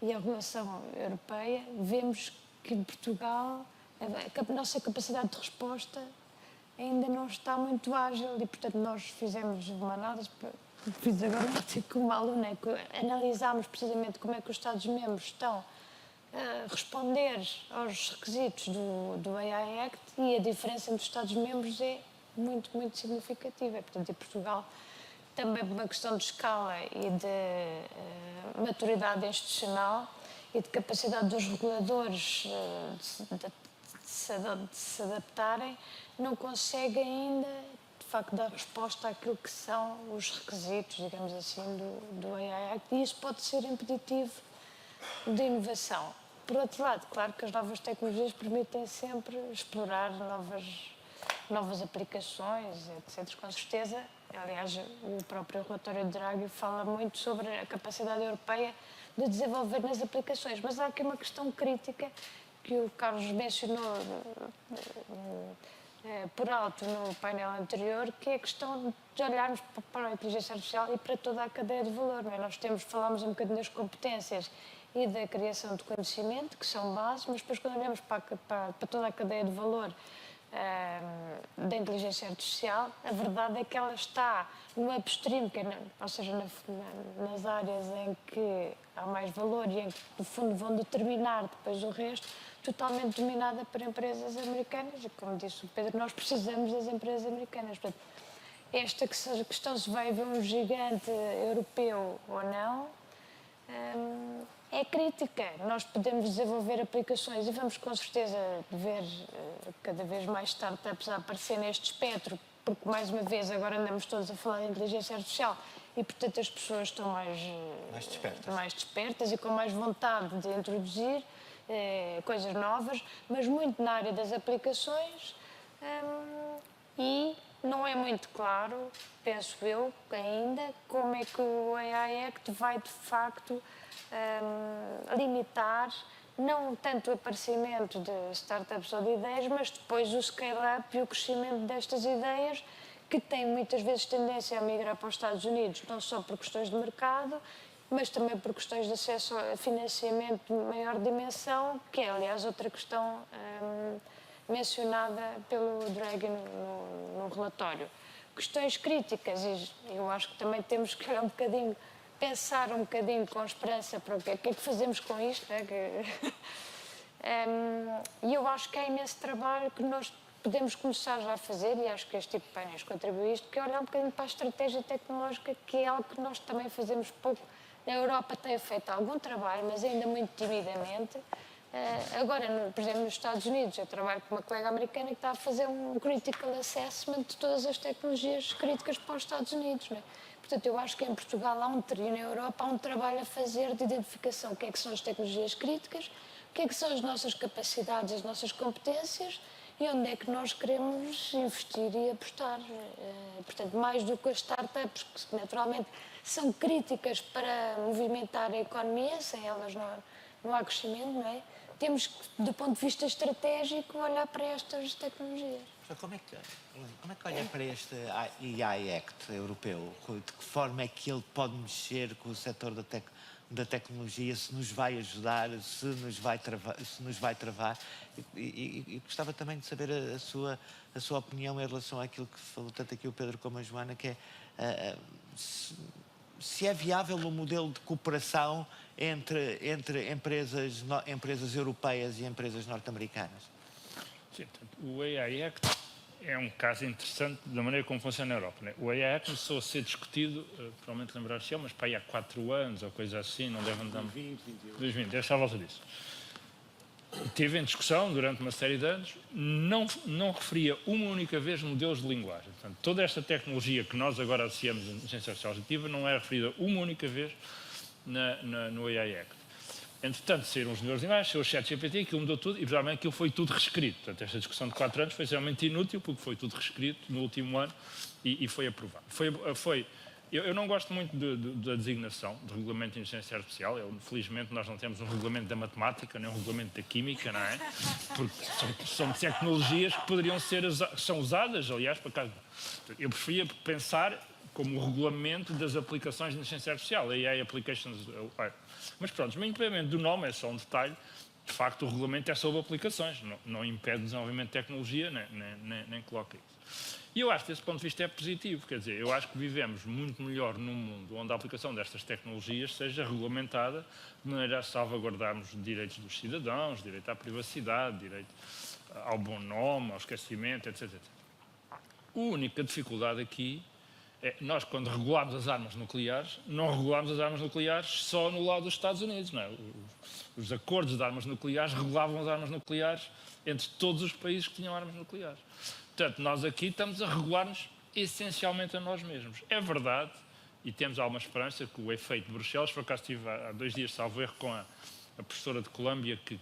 e a regulação europeia, vemos que em Portugal a nossa capacidade de resposta ainda não está muito ágil e, portanto, nós fizemos uma análise, fiz agora com uma aluna, que analisámos precisamente como é que os Estados-membros estão a responder aos requisitos do AI Act e a diferença entre os Estados-membros é muito, muito significativa. Portanto, em Portugal, também por uma questão de escala e de maturidade institucional e de capacidade dos reguladores de se adaptarem, não consegue ainda, de facto, dar resposta àquilo que são os requisitos, digamos assim, do AI Act, e isso pode ser impeditivo de inovação. Por outro lado, claro que as novas tecnologias permitem sempre explorar novas aplicações, etc. Com certeza, aliás, o próprio relatório de Draghi fala muito sobre a capacidade europeia de desenvolver nas aplicações, mas há aqui uma questão crítica que o Carlos mencionou por alto no painel anterior, que é a questão de olharmos para a inteligência artificial e para toda a cadeia de valor. Não é? Nós falámos um bocadinho das competências e da criação de conhecimento, que são bases, mas depois quando olhamos para toda a cadeia de valor da inteligência artificial, a verdade é que ela está no upstream, ou seja, nas áreas em que há mais valor e em que, no fundo, vão determinar depois o resto, totalmente dominada por empresas americanas. E, como disse o Pedro, nós precisamos das empresas americanas. Portanto, esta questão se vai haver um gigante europeu ou não, é crítica. Nós podemos desenvolver aplicações e vamos com certeza ver cada vez mais startups a aparecer neste espectro, porque mais uma vez agora andamos todos a falar de inteligência artificial e portanto as pessoas estão mais despertas e com mais vontade de introduzir coisas novas, mas muito na área das aplicações e não é muito claro, penso eu, ainda, como é que o AI Act vai de facto limitar não tanto o aparecimento de startups ou de ideias, mas depois o scale-up e o crescimento destas ideias que têm muitas vezes tendência a migrar para os Estados Unidos, não só por questões de mercado, mas também por questões de acesso a financiamento de maior dimensão, que é, aliás, outra questão mencionada pelo Draghi no relatório. Questões críticas, e eu acho que também temos que olhar um bocadinho, pensar um bocadinho com esperança para o que é que fazemos com isto. E eu acho que há imenso trabalho que nós podemos começar já a fazer, e acho que este tipo de painéis contribui a isto, que é olhar um bocadinho para a estratégia tecnológica, que é algo que nós também fazemos pouco. Na Europa tem feito algum trabalho, mas ainda muito timidamente. Agora, por exemplo, nos Estados Unidos, eu trabalho com uma colega americana que está a fazer um critical assessment de todas as tecnologias críticas para os Estados Unidos. Não é? Portanto, eu acho que em Portugal há e na Europa há um trabalho a fazer de identificação do que é que são as tecnologias críticas, o que é que são as nossas capacidades, as nossas competências e onde é que nós queremos investir e apostar. Portanto, mais do que as startups, que naturalmente são críticas para movimentar a economia, sem elas não há crescimento, não é? Temos que, do ponto de vista estratégico, olhar para estas tecnologias. Como é que olha para este AI Act europeu? De que forma é que ele pode mexer com o setor da tecnologia, se nos vai ajudar, se nos vai travar? E gostava também de saber a sua opinião em relação àquilo que falou tanto aqui o Pedro como a Joana, que é se é viável um modelo de cooperação entre empresas europeias e empresas norte-americanas. Sim, o AI Act é um caso interessante da maneira como funciona na Europa. Né? O AI Act começou a ser discutido, provavelmente lembrar-se, mas para aí há 4 anos ou coisa assim, não deve andar... 2020, deve estar à volta disso. Teve em discussão durante uma série de anos, não referia uma única vez modelos de linguagem. Portanto, toda esta tecnologia que nós agora associamos à inteligência artificial generativa não é referida uma única vez no AI Act. Entretanto, saíram os modelos de linguagem, saiu o ChatGPT, aquilo mudou tudo e, provavelmente, aquilo foi tudo reescrito. Portanto, esta discussão de 4 anos foi extremamente inútil, porque foi tudo reescrito no último ano e foi aprovado. Eu não gosto muito da designação de regulamento de inteligência artificial. Felizmente, nós não temos um regulamento da matemática, nem um regulamento da química, não é? Porque são tecnologias que poderiam são usadas, aliás, para cá. Eu preferia pensar como o regulamento das aplicações de inteligência artificial, AI Applications. Mas pronto, independentemente do nome, é só um detalhe. De facto, o regulamento é sobre aplicações, não impede o desenvolvimento de tecnologia, nem coloca isso. E eu acho que desse ponto de vista é positivo, quer dizer, eu acho que vivemos muito melhor num mundo onde a aplicação destas tecnologias seja regulamentada de maneira a salvaguardarmos os direitos dos cidadãos, direito à privacidade, direito ao bom nome, ao esquecimento, etc. A única dificuldade aqui é nós, quando regulamos as armas nucleares, não regulamos as armas nucleares só no lado dos Estados Unidos, não é? Os acordos de armas nucleares regulavam as armas nucleares entre todos os países que tinham armas nucleares. Portanto, nós aqui estamos a regular-nos essencialmente a nós mesmos. É verdade, e temos alguma esperança, que o efeito de Bruxelas, por acaso estive há 2 dias, salvo erro, com a professora de Colômbia que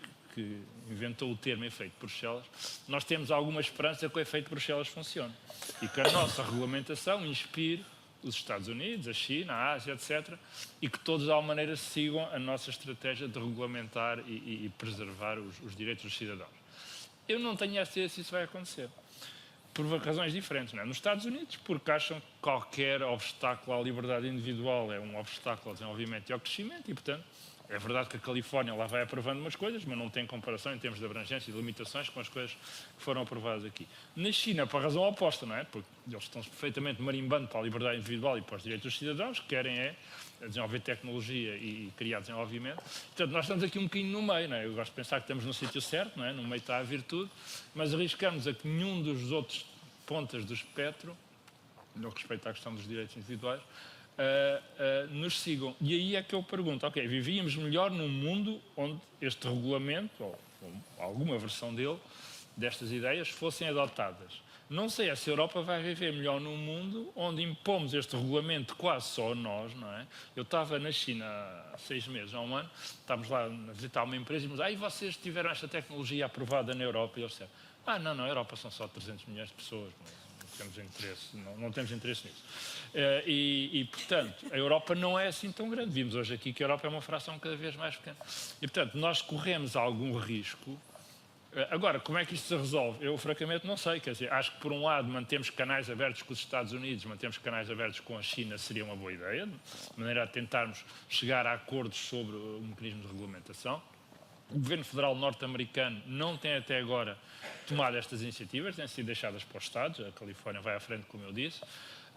inventou o termo efeito de Bruxelas, nós temos alguma esperança que o efeito de Bruxelas funcione e que a nossa regulamentação inspire os Estados Unidos, a China, a Ásia, etc., e que todos, de alguma maneira, sigam a nossa estratégia de regulamentar e preservar os direitos dos cidadãos. Eu não tenho a certeza se isso vai acontecer, por razões diferentes. Não é? Nos Estados Unidos, porque acham que qualquer obstáculo à liberdade individual é um obstáculo ao desenvolvimento e ao crescimento, e, portanto, É verdade que a Califórnia lá vai aprovando umas coisas, mas não tem comparação em termos de abrangência e de limitações com as coisas que foram aprovadas aqui. Na China, para a razão oposta, não é? Porque eles estão perfeitamente marimbando para a liberdade individual e para os direitos dos cidadãos, que querem é desenvolver tecnologia e criar desenvolvimento. Portanto, nós estamos aqui um bocadinho no meio, não é? Eu gosto de pensar que estamos no sítio certo, não é? No meio está a virtude, mas arriscamos a que nenhum dos outros pontas do espectro, no respeito à questão dos direitos individuais, nos sigam. E aí é que eu pergunto, ok, vivíamos melhor num mundo onde este regulamento, ou alguma versão dele, destas ideias, fossem adotadas. Não sei se a Europa vai viver melhor num mundo onde impomos este regulamento quase só a nós, não é? Eu estava na China há 6 meses, há um ano, estávamos lá a visitar uma empresa e dizíamos, e vocês tiveram esta tecnologia aprovada na Europa? E eles disseram, não, a Europa são só 300 milhões de pessoas, não temos interesse, não temos interesse nisso. Portanto, a Europa não é assim tão grande. Vimos hoje aqui que a Europa é uma fração cada vez mais pequena. E, portanto, nós corremos algum risco. Agora, como é que isto se resolve? Eu, francamente, não sei. Quer dizer, acho que, por um lado, mantemos canais abertos com os Estados Unidos, mantemos canais abertos com a China, seria uma boa ideia, de maneira a tentarmos chegar a acordos sobre o mecanismo de regulamentação. O governo federal norte-americano não tem até agora tomado estas iniciativas, têm sido deixadas para os Estados, a Califórnia vai à frente, como eu disse.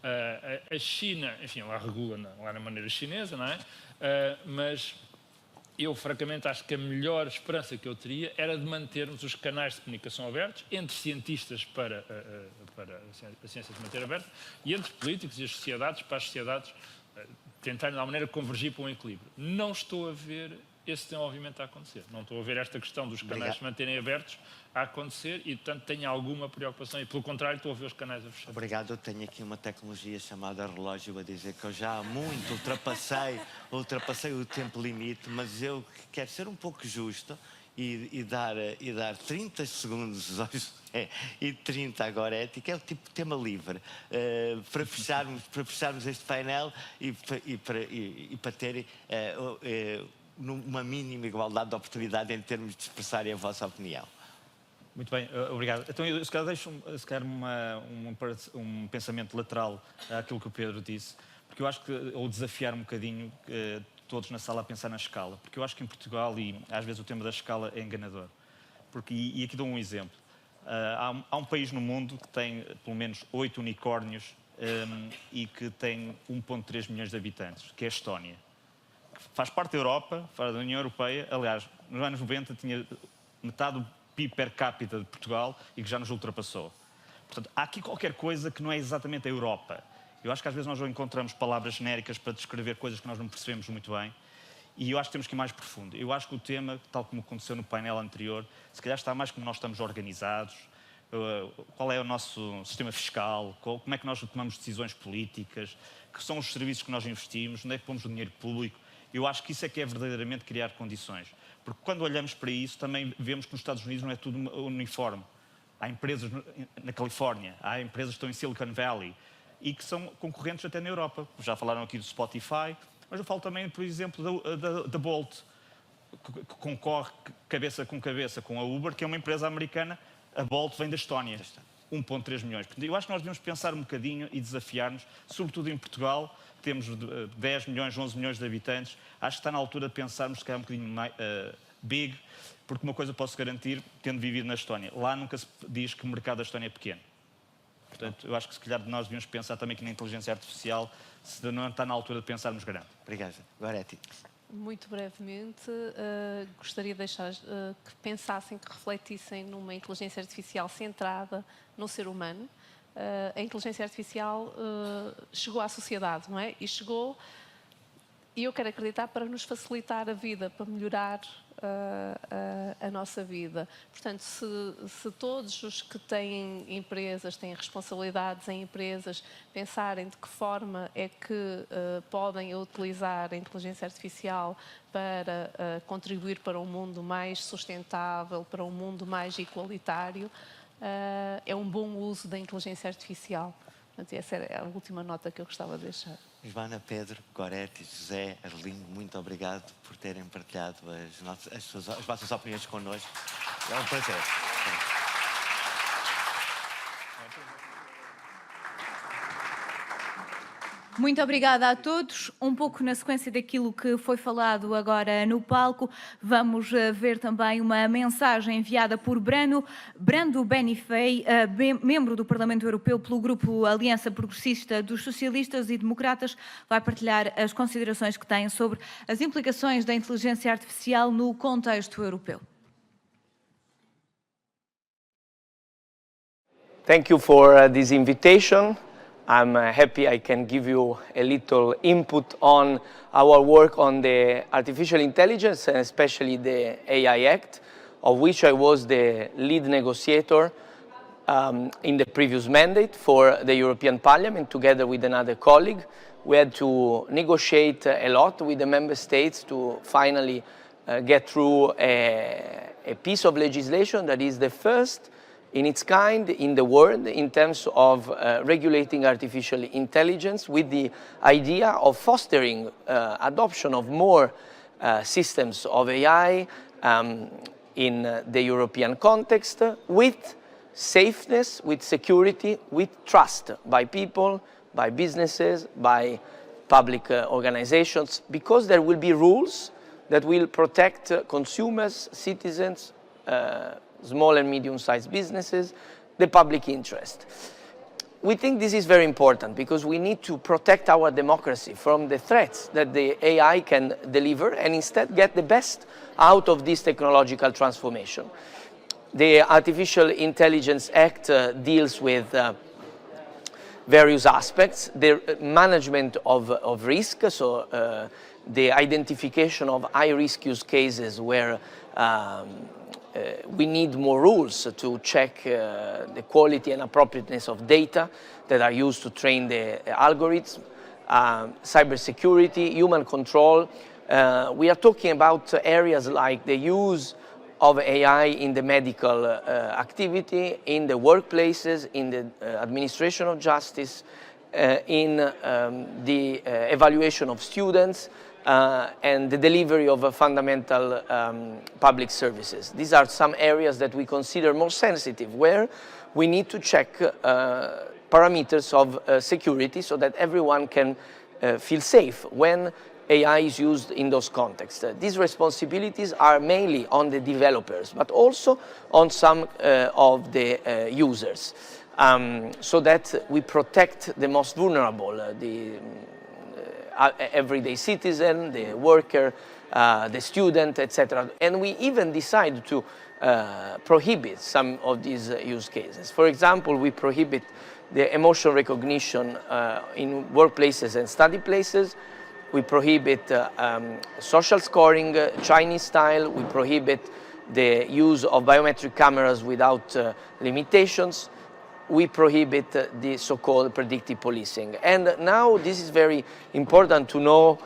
A China, enfim, lá regula lá na maneira chinesa, não é? Mas eu, francamente, acho que a melhor esperança que eu teria era de mantermos os canais de comunicação abertos entre cientistas para a ciência se manter aberta e entre políticos e as sociedades para as sociedades tentarem, de alguma maneira, convergir para um equilíbrio. Não estou a ver esse desenvolvimento a acontecer. Não estou a ver esta questão dos canais se manterem abertos a acontecer e, portanto, tenho alguma preocupação. E, pelo contrário, estou a ver os canais a fechar. Obrigado. Eu tenho aqui uma tecnologia chamada relógio a dizer que eu já há muito ultrapassei o tempo limite, mas eu quero ser um pouco justo e dar 30 segundos aos e 30 agora é ética, é o tipo de tema livre para fecharmos este painel e para ter uma mínima igualdade de oportunidade em termos de expressarem a vossa opinião. Muito bem, obrigado. Então, eu se calhar deixo um pensamento lateral àquilo que o Pedro disse, porque eu acho que, ou desafiar um bocadinho todos na sala a pensar na escala, porque eu acho que em Portugal, e às vezes o tema da escala é enganador. E aqui dou um exemplo. Há um país no mundo que tem pelo menos 8 unicórnios e que tem 1,3 milhões de habitantes, que é a Estónia. Faz parte da Europa, faz da União Europeia. Aliás, nos anos 90 tinha metade do PIB per capita de Portugal e que já nos ultrapassou. Portanto, há aqui qualquer coisa que não é exatamente a Europa. Eu acho que às vezes nós encontramos palavras genéricas para descrever coisas que nós não percebemos muito bem e eu acho que temos que ir mais profundo. Eu acho que o tema, tal como aconteceu no painel anterior, se calhar está mais como nós estamos organizados, qual é o nosso sistema fiscal, como é que nós tomamos decisões políticas, que são os serviços que nós investimos, onde é que pomos o dinheiro público. Eu acho que isso é que é verdadeiramente criar condições. Porque quando olhamos para isso, também vemos que nos Estados Unidos não é tudo uniforme. Há empresas na Califórnia, há empresas que estão em Silicon Valley e que são concorrentes até na Europa. Já falaram aqui do Spotify, mas eu falo também, por exemplo, da Bolt, que concorre cabeça com a Uber, que é uma empresa americana. A Bolt vem da Estónia, 1,3 milhões. Eu acho que nós devemos pensar um bocadinho e desafiar-nos, sobretudo em Portugal, temos 10 milhões, 11 milhões de habitantes. Acho que está na altura de pensarmos que é um bocadinho big, porque uma coisa posso garantir, tendo vivido na Estónia. Lá nunca se diz que o mercado da Estónia é pequeno. Portanto, eu acho que se calhar nós devíamos pensar também que na inteligência artificial se não está na altura de pensarmos grande. Obrigado. Goretti. Muito brevemente, gostaria de deixar que pensassem, que refletissem numa inteligência artificial centrada no ser humano. A inteligência artificial chegou à sociedade, não é? E chegou, e eu quero acreditar, para nos facilitar a vida, para melhorar a nossa vida. Portanto, se todos os que têm empresas, têm responsabilidades em empresas, pensarem de que forma é que podem utilizar a inteligência artificial para contribuir para um mundo mais sustentável, para um mundo mais igualitário, é um bom uso da inteligência artificial. Portanto, essa era a última nota que eu gostava de deixar. Joana, Pedro, Goretti, José, Arlindo, muito obrigado por terem partilhado as vossas opiniões connosco. É um prazer. Muito obrigada a todos. Um pouco na sequência daquilo que foi falado agora no palco, vamos ver também uma mensagem enviada por Brando Benifei, membro do Parlamento Europeu pelo Grupo Aliança Progressista dos Socialistas e Democratas, vai partilhar as considerações que tem sobre as implicações da inteligência artificial no contexto europeu. Thank you for this invitation. I'm happy I can give you a little input on our work on the artificial intelligence and especially the AI Act, of which I was the lead negotiator in the previous mandate for the European Parliament together with another colleague. We had to negotiate a lot with the member states to finally get through a piece of legislation that is the first in its kind in the world in terms of regulating artificial intelligence, with the idea of fostering adoption of more systems of AI in the European context, with safeness, with security, with trust by people, by businesses, by public organizations, because there will be rules that will protect consumers, citizens, small and medium-sized businesses, the public interest. We think this is very important because we need to protect our democracy from the threats that the AI can deliver and instead get the best out of this technological transformation. The Artificial Intelligence Act deals with various aspects, the management of risk, so the identification of high-risk use cases where we need more rules to check the quality and appropriateness of data that are used to train the algorithms, cybersecurity, human control. We are talking about areas like the use of AI in the medical activity, in the workplaces, in the administration of justice, in the evaluation of students, and the delivery of fundamental public services. These are some areas that we consider more sensitive, where we need to check parameters of security so that everyone can feel safe when AI is used in those contexts. These responsibilities are mainly on the developers, but also on some of the users, so that we protect the most vulnerable, the everyday citizen, the worker, the student, etc. And we even decided to prohibit some of these use cases. For example, we prohibit the emotion recognition in workplaces and study places. We prohibit social scoring, Chinese style. We prohibit the use of biometric cameras without limitations. We prohibit the so-called predictive policing. And now this is very important to know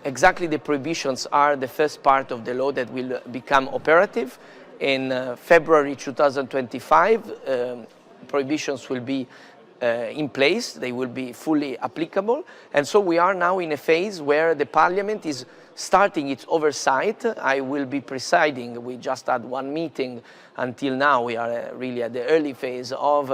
exactly the prohibitions are the first part of the law that will become operative. In February 2025, prohibitions will be in place, they will be fully applicable. And so we are now in a phase where the Parliament is starting its oversight. I will be presiding. We just had one meeting. Until now, we are really at the early phase of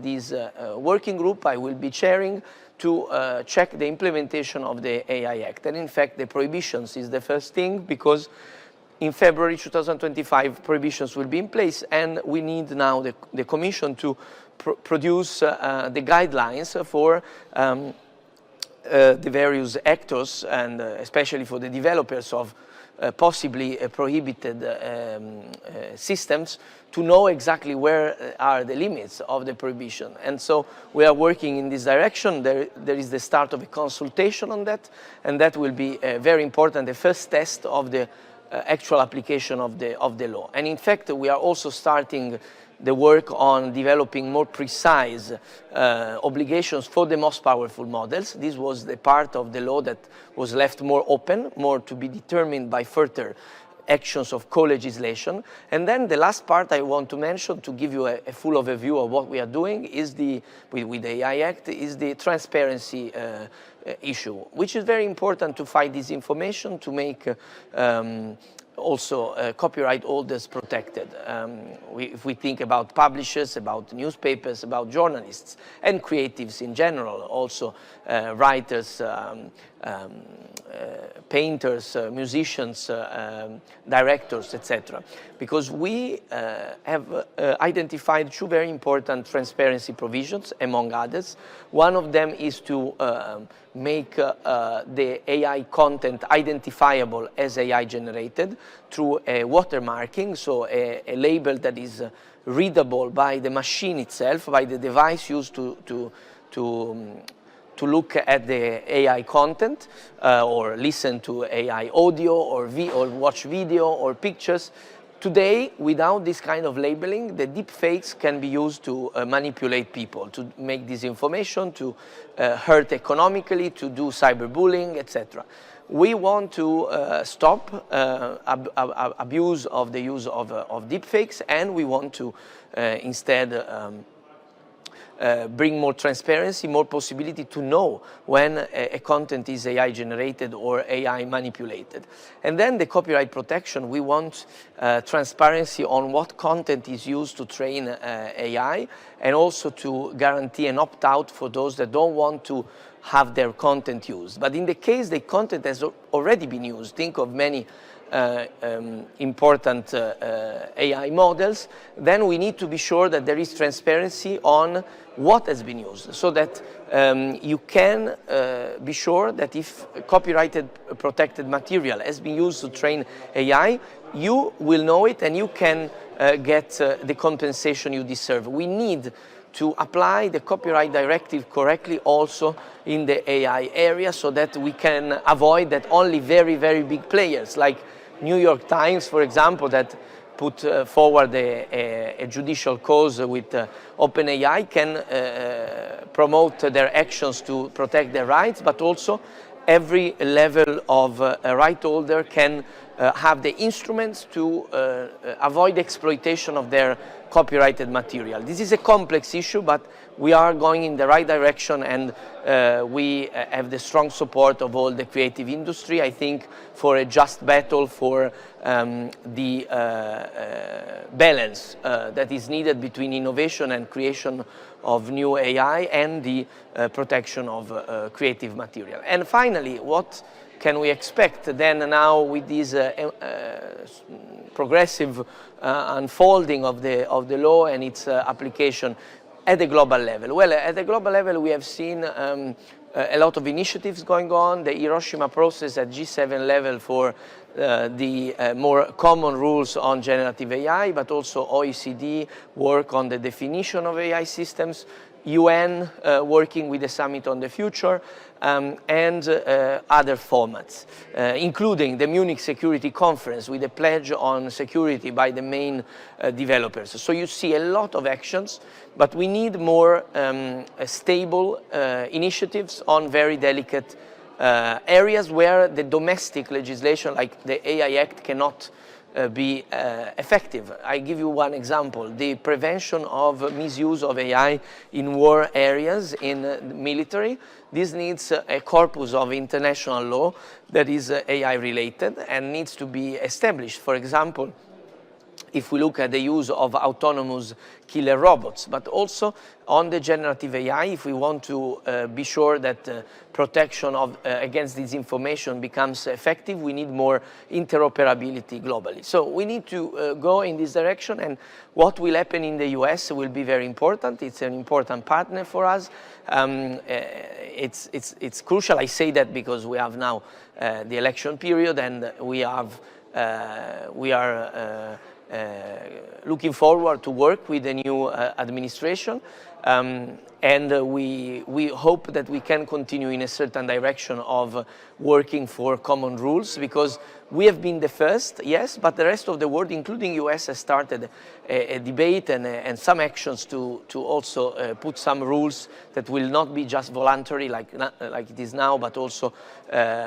this working group. I will be chairing to check the implementation of the AI Act. And in fact, the prohibitions is the first thing, because in February 2025, prohibitions will be in place, and we need now the Commission to produce the guidelines for the various actors, and especially for the developers of possibly prohibited systems, to know exactly where are the limits of the prohibition. And so we are working in this direction. There is the start of a consultation on that, and that will be very important, the first test of the actual application of the law. And in fact, we are also starting the work on developing more precise obligations for the most powerful models. This was the part of the law that was left more open, more to be determined by further actions of co-legislation. And then the last part I want to mention, to give you a full overview of what we are doing, is with the AI Act, is the transparency issue, which is very important to fight disinformation, to make also copyright holders protected. If we think about publishers, about newspapers, about journalists, and creatives in general, also writers, painters, musicians, directors, etc. Because we have identified two very important transparency provisions, among others. One of them is to make the AI content identifiable as AI generated through a watermarking, so a label that is readable by the machine itself, by the device used to look at the AI content or listen to AI audio or watch video or pictures. Today, without this kind of labeling, the deepfakes can be used to manipulate people, to make disinformation, to hurt economically, to do cyberbullying, etc. We want to stop abuse of the use of deepfakes, and we want to instead bring more transparency, more possibility to know when a content is AI generated or AI manipulated. And then the copyright protection, we want transparency on what content is used to train AI, and also to guarantee an opt-out for those that don't want to have their content used. But in the case the content has already been used, think of many important AI models, then we need to be sure that there is transparency on what has been used, so that you can be sure that if copyrighted protected material has been used to train AI, you will know it and you can get the compensation you deserve. We need to apply the copyright directive correctly also in the AI area, so that we can avoid that only very, very big players like New York Times, for example, that put forward a judicial cause with OpenAI, can promote their actions to protect their rights, but also every level of a right holder can have the instruments to avoid exploitation of their copyrighted material. This is a complex issue, but we are going in the right direction, and we have the strong support of all the creative industry, I think, for a just battle for the balance that is needed between innovation and creation of new AI and the protection of creative material. And finally, what can we expect then now with this progressive unfolding of the law and its application at the global level? Well, at the global level, we have seen a lot of initiatives going on. The Hiroshima process at G7 level for the more common rules on generative AI, but also OECD work on the definition of AI systems, UN working with the Summit on the Future, and other formats, including the Munich Security Conference with a pledge on security by the main developers. So you see a lot of actions, but we need more stable initiatives on very delicate areas where the domestic legislation like the AI Act cannot be effective. I give you one example: the prevention of misuse of AI in war areas in the military. This needs a corpus of international law that is AI related and needs to be established. For example, if we look at the use of autonomous killer robots, but also on the generative AI, if we want to be sure that protection of, against disinformation becomes effective, we need more interoperability globally. So we need to go in this direction, and what will happen in the US will be very important. It's an important partner for us. It's crucial. I say that because we have now the election period, and we are looking forward to work with the new administration, and we hope that we can continue in a certain direction of working for common rules, because we have been the first, yes, but the rest of the world, including US, has started a debate and some actions to also put some rules that will not be just voluntary like it is now, but also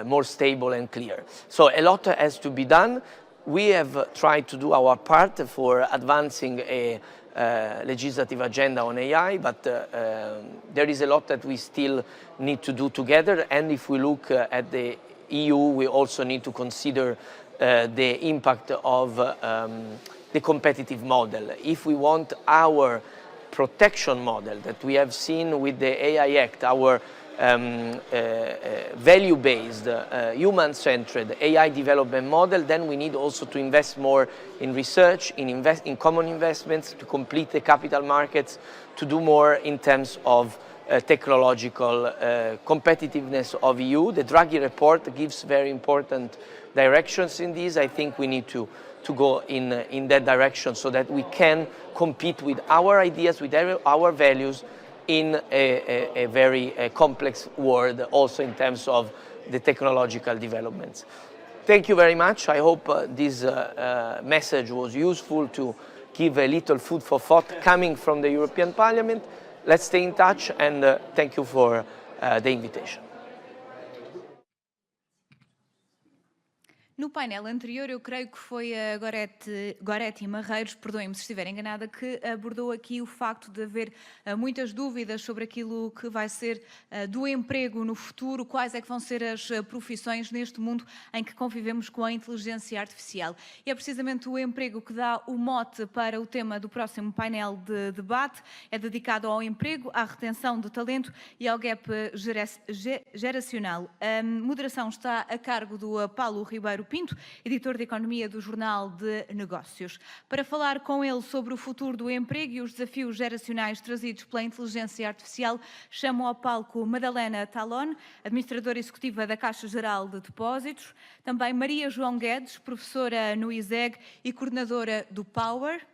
more stable and clear. So a lot has to be done. We have tried to do our part for advancing a legislative agenda on AI, but there is a lot that we still need to do together. And if we look at the EU, we also need to consider the impact of the competitive model. If we want our protection model that we have seen with the AI Act, our value-based, human-centered AI development model, then we need also to invest more in research, in common investments, to complete the capital markets, to do more in terms of technological competitiveness of EU. The Draghi report gives very important directions in this. I think we need to go in that direction so that we can compete with our ideas, with our values in a very complex world, also in terms of the technological developments. Thank you very much. I hope this message was useful to give a little food for thought coming from the European Parliament. Let's stay in touch, and thank you for the invitation. No painel anterior, eu creio que foi a Goretti Marreiros, perdoem-me se estiver enganada, que abordou aqui o facto de haver muitas dúvidas sobre aquilo que vai ser do emprego no futuro, quais é que vão ser as profissões neste mundo em que convivemos com a inteligência artificial. E é precisamente o emprego que dá o mote para o tema do próximo painel de debate. É dedicado ao emprego, à retenção de talento e ao gap geracional. A moderação está a cargo do Paulo Ribeiro Pinto, editor de Economia do Jornal de Negócios. Para falar com ele sobre o futuro do emprego e os desafios geracionais trazidos pela inteligência artificial, chamo ao palco Madalena Talon, administradora executiva da Caixa Geral de Depósitos, também Maria João Guedes, professora no ISEG e coordenadora do Power,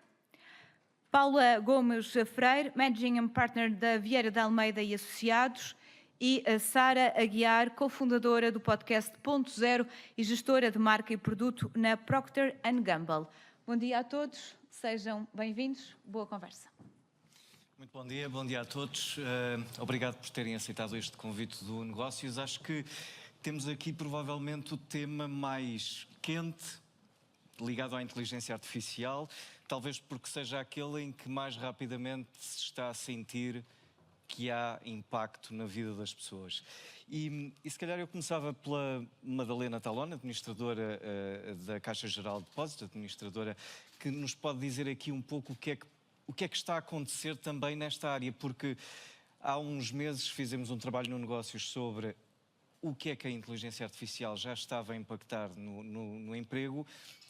Paula Gomes Freire, Managing Partner da Vieira de Almeida e Associados, e a Sara Aguiar, cofundadora do podcast Ponto Zero e gestora de marca e produto na Procter & Gamble. Bom dia a todos, sejam bem-vindos, boa conversa. Muito bom dia a todos. Obrigado por terem aceitado este convite do Negócios. Acho que temos aqui provavelmente o tema mais quente, ligado à inteligência artificial, talvez porque seja aquele em que mais rapidamente se está a sentir que há impacto na vida das pessoas. E se calhar eu começava pela Madalena Talon, administradora da Caixa Geral de Depósitos, administradora que nos pode dizer aqui um pouco o que é que está a acontecer também nesta área, porque há uns meses fizemos um trabalho no Negócios sobre o que é que a inteligência artificial já estava a impactar no emprego,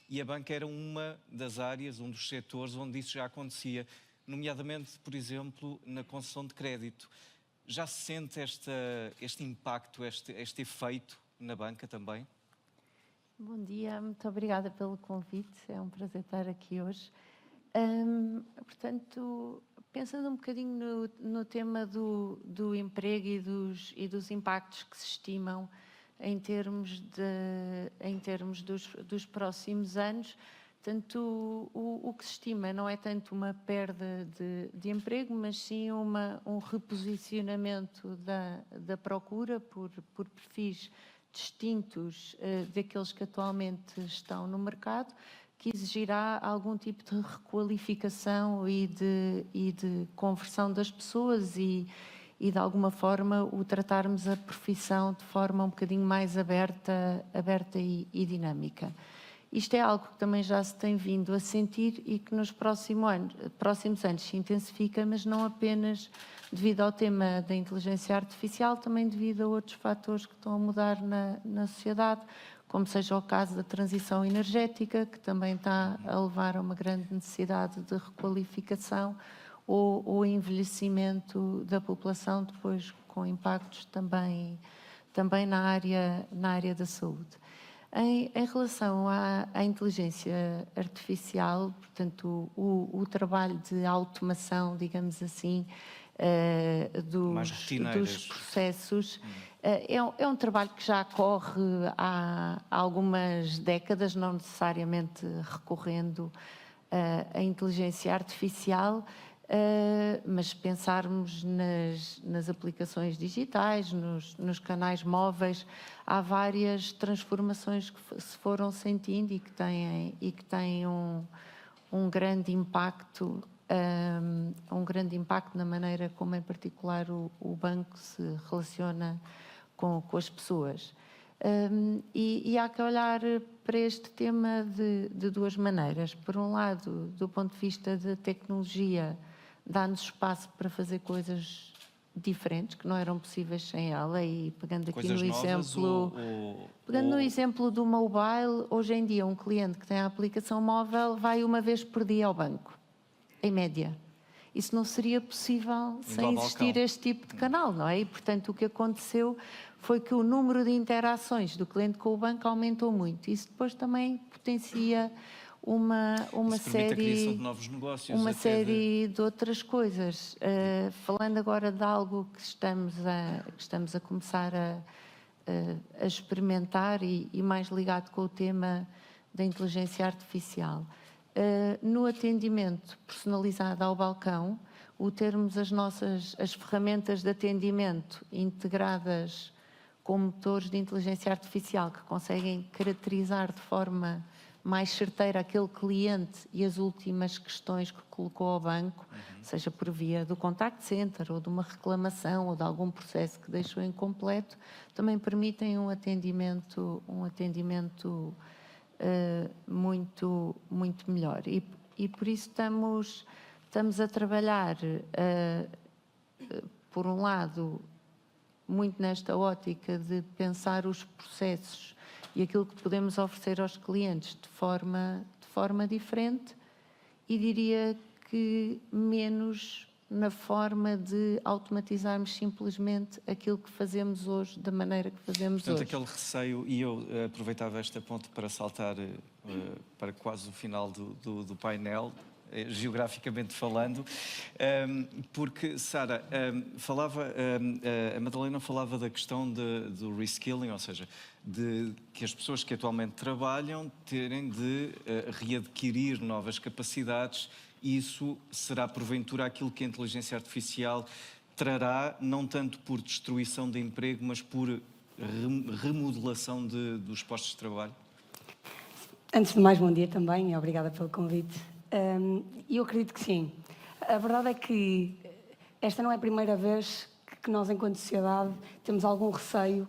e a banca era uma das áreas, um dos setores onde isso já acontecia, nomeadamente, por exemplo, na concessão de crédito. Já se sente este impacto, este efeito na banca também? Bom dia, muito obrigada pelo convite, é um prazer estar aqui hoje. Portanto, pensando um bocadinho no tema do emprego e dos impactos que se estimam em termos dos próximos anos, portanto, o que se estima não é tanto uma perda de emprego, mas sim um reposicionamento da procura por perfis distintos daqueles que atualmente estão no mercado, que exigirá algum tipo de requalificação e de conversão das pessoas e de alguma forma o tratarmos a profissão de forma um bocadinho mais aberta e dinâmica. Isto é algo que também já se tem vindo a sentir e que nos próximos anos se intensifica, mas não apenas devido ao tema da inteligência artificial, também devido a outros fatores que estão a mudar na sociedade, como seja o caso da transição energética, que também está a levar a uma grande necessidade de requalificação, ou o envelhecimento da população, depois com impactos também na área da saúde. Em relação à inteligência artificial, portanto, o trabalho de automação, digamos assim, dos processos, é um trabalho que já ocorre há algumas décadas, não necessariamente recorrendo à inteligência artificial, mas pensarmos nas aplicações digitais, nos canais móveis, há várias transformações que se foram sentindo e que têm um grande impacto na maneira como, em particular, o banco se relaciona com as pessoas. E há que olhar para este tema de duas maneiras. Por um lado, do ponto de vista da tecnologia, dá-nos espaço para fazer coisas diferentes que não eram possíveis sem ela, e pegando aqui Coisas no novas exemplo, ou- no exemplo do mobile, hoje em dia um cliente que tem a aplicação móvel vai uma vez por dia ao banco, em média. Isso não seria possível sem ao existir balcão. este tipo de canal, não é? E, portanto, o que aconteceu foi que o número de interações do cliente com o banco aumentou muito. Isso depois também potencia uma Isso permite a criação série, de novos negócios. uma até série de outras coisas. Falando agora de algo que estamos a começar a experimentar e mais ligado com o tema da inteligência artificial. No atendimento personalizado ao balcão, o termos as ferramentas de atendimento integradas com motores de inteligência artificial que conseguem caracterizar de forma mais certeira aquele cliente e as últimas questões que colocou ao banco, seja por via do contact center ou de uma reclamação ou de algum processo que deixou incompleto, também permitem um atendimento muito melhor. E por isso estamos a trabalhar, por um lado, muito nesta ótica de pensar os processos e aquilo que podemos oferecer aos clientes de forma diferente, e diria que menos na forma de automatizarmos simplesmente aquilo que fazemos hoje da maneira que fazemos Portanto, hoje. aquele receio, e eu aproveitava esta ponte para saltar para quase o final do painel, geograficamente falando, porque, Sara, a Madalena falava da questão do reskilling, ou seja, de que as pessoas que atualmente trabalham terem de readquirir novas capacidades. Isso será, porventura, aquilo que a inteligência artificial trará, não tanto por destruição de emprego, mas por remodelação dos postos de trabalho? Antes de mais, bom dia também e obrigada pelo convite. Eu acredito que sim. A verdade é que esta não é a primeira vez que nós, enquanto sociedade, temos algum receio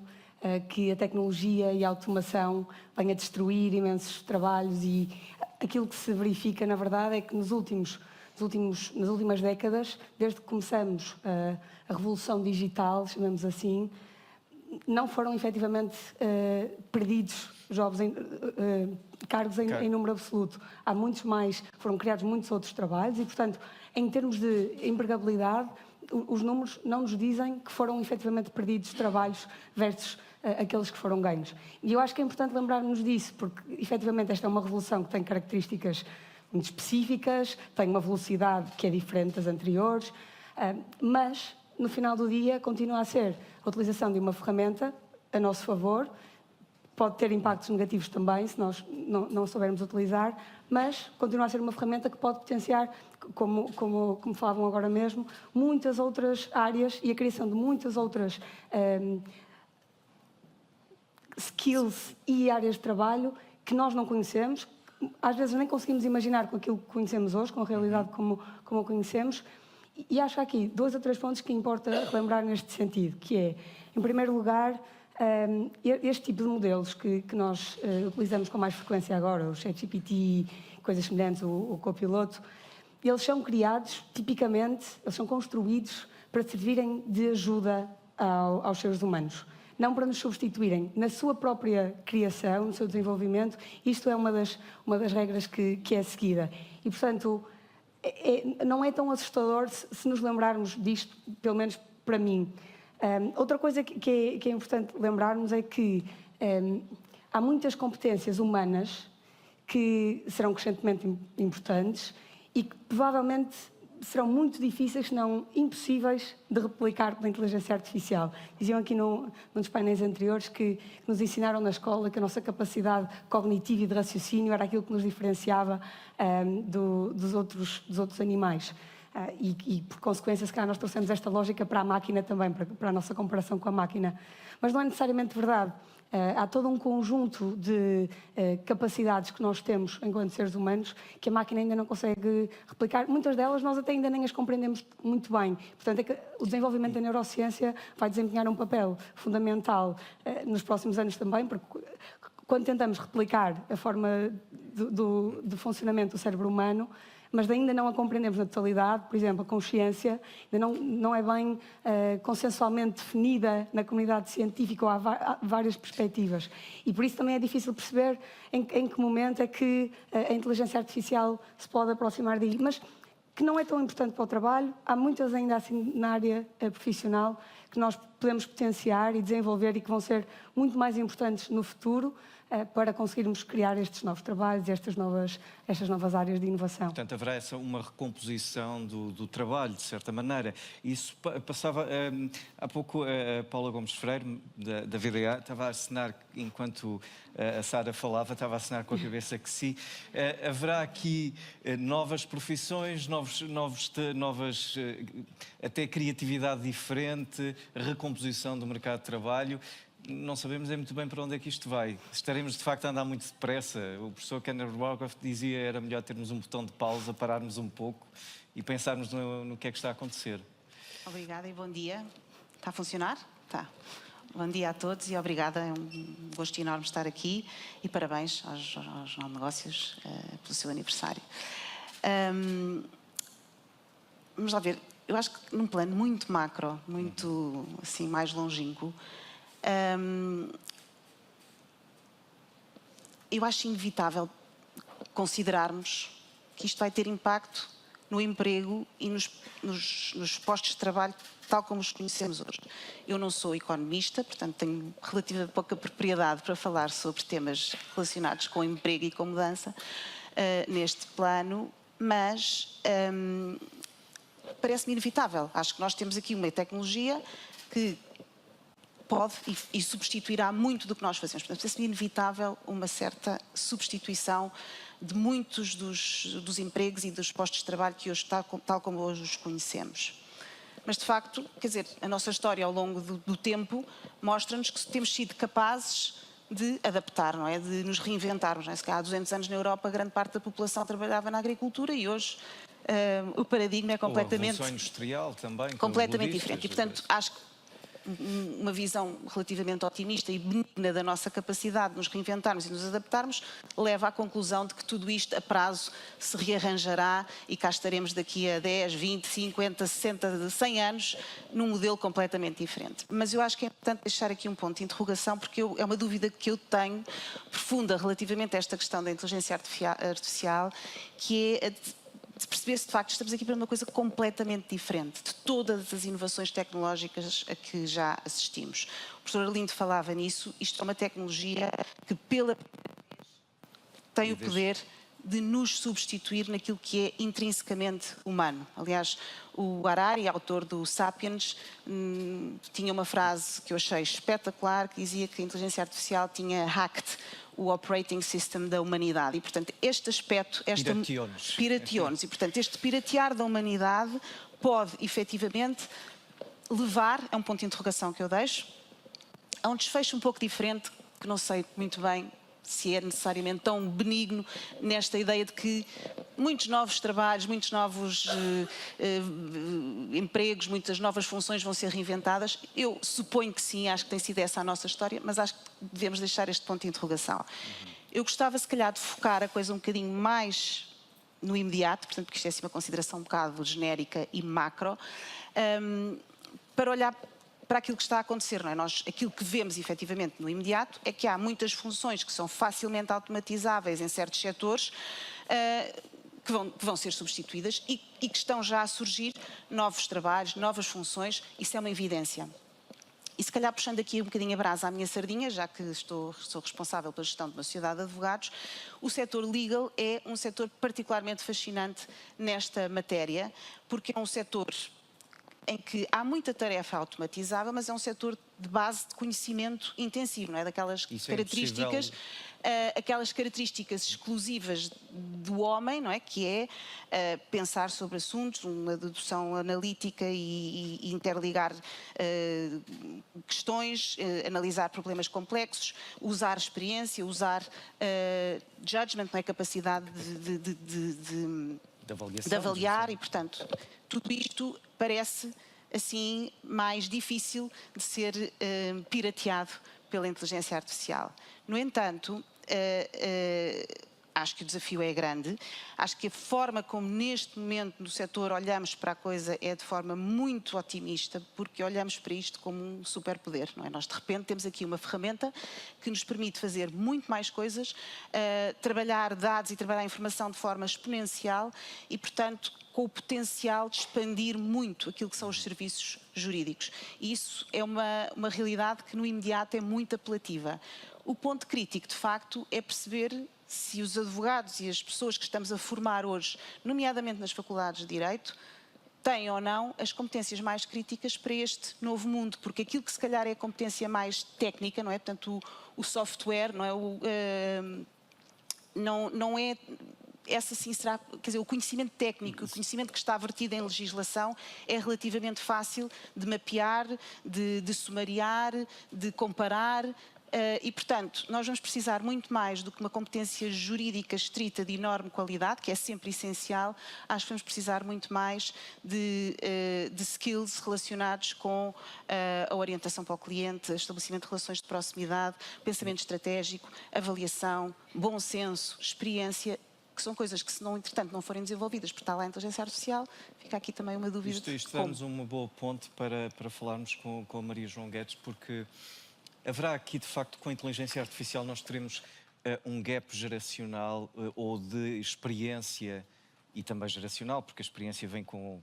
que a tecnologia e a automação venham a destruir imensos trabalhos, e aquilo que se verifica, na verdade, é que nas últimas décadas, desde que começamos a revolução digital, chamamos assim, não foram efetivamente perdidos cargos em número absoluto. Há muitos mais, foram criados muitos outros trabalhos e, portanto, em termos de empregabilidade, os números não nos dizem que foram efetivamente perdidos trabalhos versus aqueles que foram ganhos. E eu acho que é importante lembrarmos disso, porque efetivamente esta é uma revolução que tem características muito específicas, tem uma velocidade que é diferente das anteriores, mas no final do dia continua a ser a utilização de uma ferramenta a nosso favor. Pode ter impactos negativos também, se nós não soubermos utilizar, mas continua a ser uma ferramenta que pode potenciar, como falavam agora mesmo, muitas outras áreas e a criação de muitas outras skills e áreas de trabalho que nós não conhecemos, às vezes nem conseguimos imaginar com aquilo que conhecemos hoje, com a realidade como a conhecemos. E acho que há aqui 2 ou 3 pontos que importa relembrar neste sentido, que é, em primeiro lugar, este tipo de modelos que nós utilizamos com mais frequência agora, o ChatGPT, coisas semelhantes, o copiloto, eles são criados, tipicamente, eles são construídos para servirem de ajuda aos seres humanos, não para nos substituírem na sua própria criação, no seu desenvolvimento. Isto é uma das regras que é seguida. E, portanto, não é tão assustador se nos lembrarmos disto, pelo menos para mim. Outra coisa que é importante lembrarmos é que há muitas competências humanas que serão crescentemente importantes e que provavelmente serão muito difíceis, se não impossíveis, de replicar pela inteligência artificial. Diziam aqui num dos painéis anteriores que nos ensinaram na escola que a nossa capacidade cognitiva e de raciocínio era aquilo que nos diferenciava dos outros animais. E, por consequência, se calhar nós trouxemos esta lógica para a máquina também, para a nossa comparação com a máquina. Mas não é necessariamente verdade. Há todo um conjunto de capacidades que nós temos enquanto seres humanos que a máquina ainda não consegue replicar. Muitas delas nós até ainda nem as compreendemos muito bem. Portanto, é que o desenvolvimento da neurociência vai desempenhar um papel fundamental nos próximos anos também, porque quando tentamos replicar a forma de funcionamento do cérebro humano, mas ainda não a compreendemos na totalidade, por exemplo, a consciência ainda não é bem consensualmente definida na comunidade científica, ou há várias perspectivas. E por isso também é difícil perceber em que momento é que a inteligência artificial se pode aproximar daí. Mas que não é tão importante para o trabalho, há muitas ainda assim na área profissional que nós podemos potenciar e desenvolver e que vão ser muito mais importantes no futuro para conseguirmos criar estes novos trabalhos e estas novas áreas de inovação. Portanto, haverá uma recomposição do trabalho, de certa maneira. Isso passava... há pouco a Paula Gomes Freire, da VDA, estava a assinar, enquanto a Sara falava, estava a assinar com a cabeça que sim. Haverá aqui novas profissões, novas até criatividade diferente, recomposição do mercado de trabalho. Não sabemos muito bem para onde é que isto vai. Estaremos, de facto, a andar muito depressa. O professor Kenneth Rogoff dizia que era melhor termos um botão de pausa, pararmos um pouco e pensarmos no que é que está a acontecer. Obrigada e bom dia. Está a funcionar? Está. Bom dia a todos e obrigada. É um gosto enorme estar aqui e parabéns aos Não Negócios pelo seu aniversário. Vamos lá ver. Eu acho que num plano muito macro, muito assim, mais longínquo, eu acho inevitável considerarmos que isto vai ter impacto no emprego e nos postos de trabalho tal como os conhecemos hoje. Eu não sou economista, portanto tenho relativamente pouca propriedade para falar sobre temas relacionados com emprego e com mudança neste plano, mas parece-me inevitável. Acho que nós temos aqui uma tecnologia que pode e substituirá muito do que nós fazemos. Portanto, parece-me inevitável uma certa substituição de muitos dos empregos e dos postos de trabalho que hoje, tal como hoje os conhecemos. Mas, de facto, quer dizer, a nossa história ao longo do tempo mostra-nos que temos sido capazes de adaptar, não é? De nos reinventarmos. Não é? Se calhar há 200 anos na Europa, grande parte da população trabalhava na agricultura e hoje o paradigma é completamente... A revolução industrial também. Completamente diferente. E, portanto, acho que uma visão relativamente otimista e benigna da nossa capacidade de nos reinventarmos e nos adaptarmos, leva à conclusão de que tudo isto a prazo se rearranjará e cá estaremos daqui a 10, 20, 50, 60, 100 anos num modelo completamente diferente. Mas eu acho que é importante deixar aqui um ponto de interrogação, porque é uma dúvida que eu tenho profunda relativamente a esta questão da inteligência artificial, que é de perceber se de facto estamos aqui para uma coisa completamente diferente de todas as inovações tecnológicas a que já assistimos. O professor Arlindo falava nisso, isto é uma tecnologia que tem o poder de nos substituir naquilo que é intrinsecamente humano. Aliás, o Harari, autor do Sapiens, tinha uma frase que eu achei espetacular, que dizia que a inteligência artificial tinha hacked o operating system da humanidade. E, portanto, este aspecto... Pirateou-nos. E, portanto, este piratear da humanidade pode, efetivamente, levar, é um ponto de interrogação que eu deixo, a um desfecho um pouco diferente, que não sei muito bem se é necessariamente tão benigno, nesta ideia de que muitos novos trabalhos, muitos novos empregos, muitas novas funções vão ser reinventadas. Eu suponho que sim, acho que tem sido essa a nossa história, mas acho que devemos deixar este ponto de interrogação. Eu gostava, se calhar, de focar a coisa um bocadinho mais no imediato, portanto, porque isto é assim uma consideração um bocado genérica e macro, para olhar para aquilo que está a acontecer, não é? Aquilo que vemos efetivamente no imediato é que há muitas funções que são facilmente automatizáveis em certos setores que vão ser substituídas e que estão já a surgir novos trabalhos, novas funções, isso é uma evidência. E se calhar puxando aqui um bocadinho a brasa à minha sardinha, já que sou responsável pela gestão de uma sociedade de advogados, o setor legal é um setor particularmente fascinante nesta matéria, porque é um setor em que há muita tarefa automatizável, mas é um setor de base de conhecimento intensivo, não é? Daquelas Isso é características, aquelas características exclusivas do homem, não é? Que é pensar sobre assuntos, uma dedução analítica e interligar questões, analisar problemas complexos, usar experiência, usar judgment, não é? Capacidade de avaliar e, portanto, tudo isto parece assim mais difícil de ser pirateado pela inteligência artificial. No entanto, acho que o desafio é grande. Acho que a forma como neste momento no setor olhamos para a coisa é de forma muito otimista, porque olhamos para isto como um superpoder, não é? Nós de repente temos aqui uma ferramenta que nos permite fazer muito mais coisas, trabalhar dados e trabalhar informação de forma exponencial e, portanto, com o potencial de expandir muito aquilo que são os serviços jurídicos. E isso é uma realidade que no imediato é muito apelativa. O ponto crítico, de facto, é perceber se os advogados e as pessoas que estamos a formar hoje, nomeadamente nas faculdades de Direito, têm ou não as competências mais críticas para este novo mundo, porque aquilo que se calhar é a competência mais técnica, não é? Portanto, o software, não é? Não é... Essa sim será, quer dizer, o conhecimento técnico, o conhecimento que está vertido em legislação é relativamente fácil de mapear, de sumariar, de comparar. E, portanto, nós vamos precisar muito mais do que uma competência jurídica estrita de enorme qualidade, que é sempre essencial. Acho que vamos precisar muito mais de skills relacionados com a orientação para o cliente, estabelecimento de relações de proximidade, pensamento estratégico, avaliação, bom senso, experiência, que são coisas que, se não, entretanto, não forem desenvolvidas por tal a inteligência artificial, fica aqui também uma dúvida. Isto dá-nos uma boa ponte para falarmos com a Maria João Guedes, porque haverá aqui, de facto, com a inteligência artificial, nós teremos um gap geracional ou de experiência e também geracional, porque a experiência vem com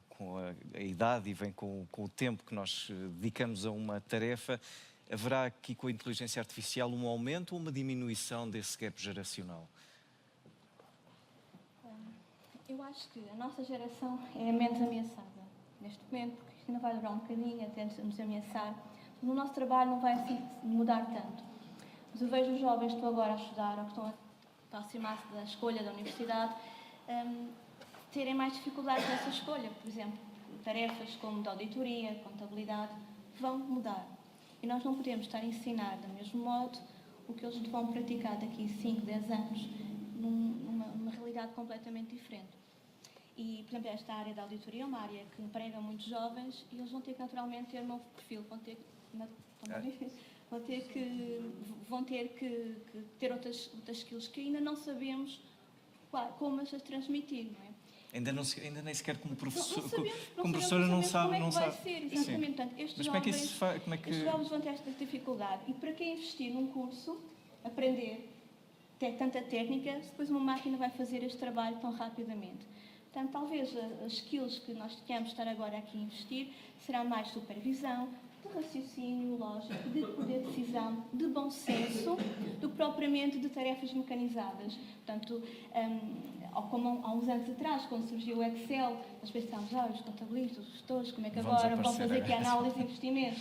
a idade e vem com o tempo que nós dedicamos a uma tarefa. Haverá aqui com a inteligência artificial um aumento ou uma diminuição desse gap geracional? Eu acho que a nossa geração é a menos ameaçada neste momento, porque isto ainda vai durar um bocadinho até nos ameaçar. No nosso trabalho não vai assim mudar tanto. Mas eu vejo os jovens que estão agora a estudar ou que estão a aproximar-se da escolha da universidade terem mais dificuldades nessa escolha. Por exemplo, tarefas como de auditoria, contabilidade, vão mudar. E nós não podemos estar a ensinar do mesmo modo o que eles vão praticar daqui a 5, 10 anos numa realidade completamente diferente. E, por exemplo, esta área da auditoria é uma área que emprega muitos jovens e eles vão ter que naturalmente ter um novo perfil, vão ter que ter outras skills que ainda não sabemos como as transmitir, não é? Ainda nem sequer como professor, como professora não sabe. Como é que vai ser, exatamente. Portanto, estes jovens vão ter esta dificuldade. E para quem investir num curso, aprender tanta técnica, depois uma máquina vai fazer este trabalho tão rapidamente. Portanto, talvez as skills que nós tenhamos de estar agora aqui a investir será mais supervisão, de raciocínio lógico, de poder de decisão, de bom senso, do que propriamente de tarefas mecanizadas. Portanto, como há uns anos atrás, quando surgiu o Excel, nós pensávamos, os contabilistas, os gestores, como é que agora vão fazer aqui a análise de investimentos?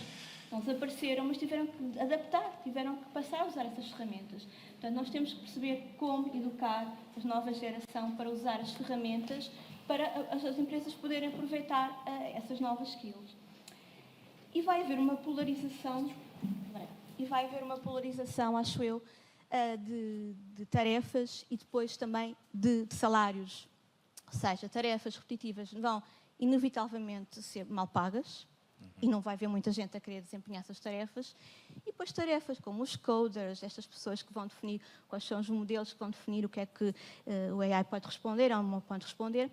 Não desapareceram, mas tiveram que adaptar, tiveram que passar a usar essas ferramentas. Portanto, nós temos que perceber como educar a nova geração para usar as ferramentas para as empresas poderem aproveitar essas novas skills. E vai haver uma polarização, acho eu, de tarefas e depois também de salários. Ou seja, tarefas repetitivas vão inevitavelmente ser mal pagas, e não vai haver muita gente a querer desempenhar essas tarefas. E depois tarefas como os coders, estas pessoas que vão definir quais são os modelos que vão definir o que é que o AI pode responder ou não pode responder,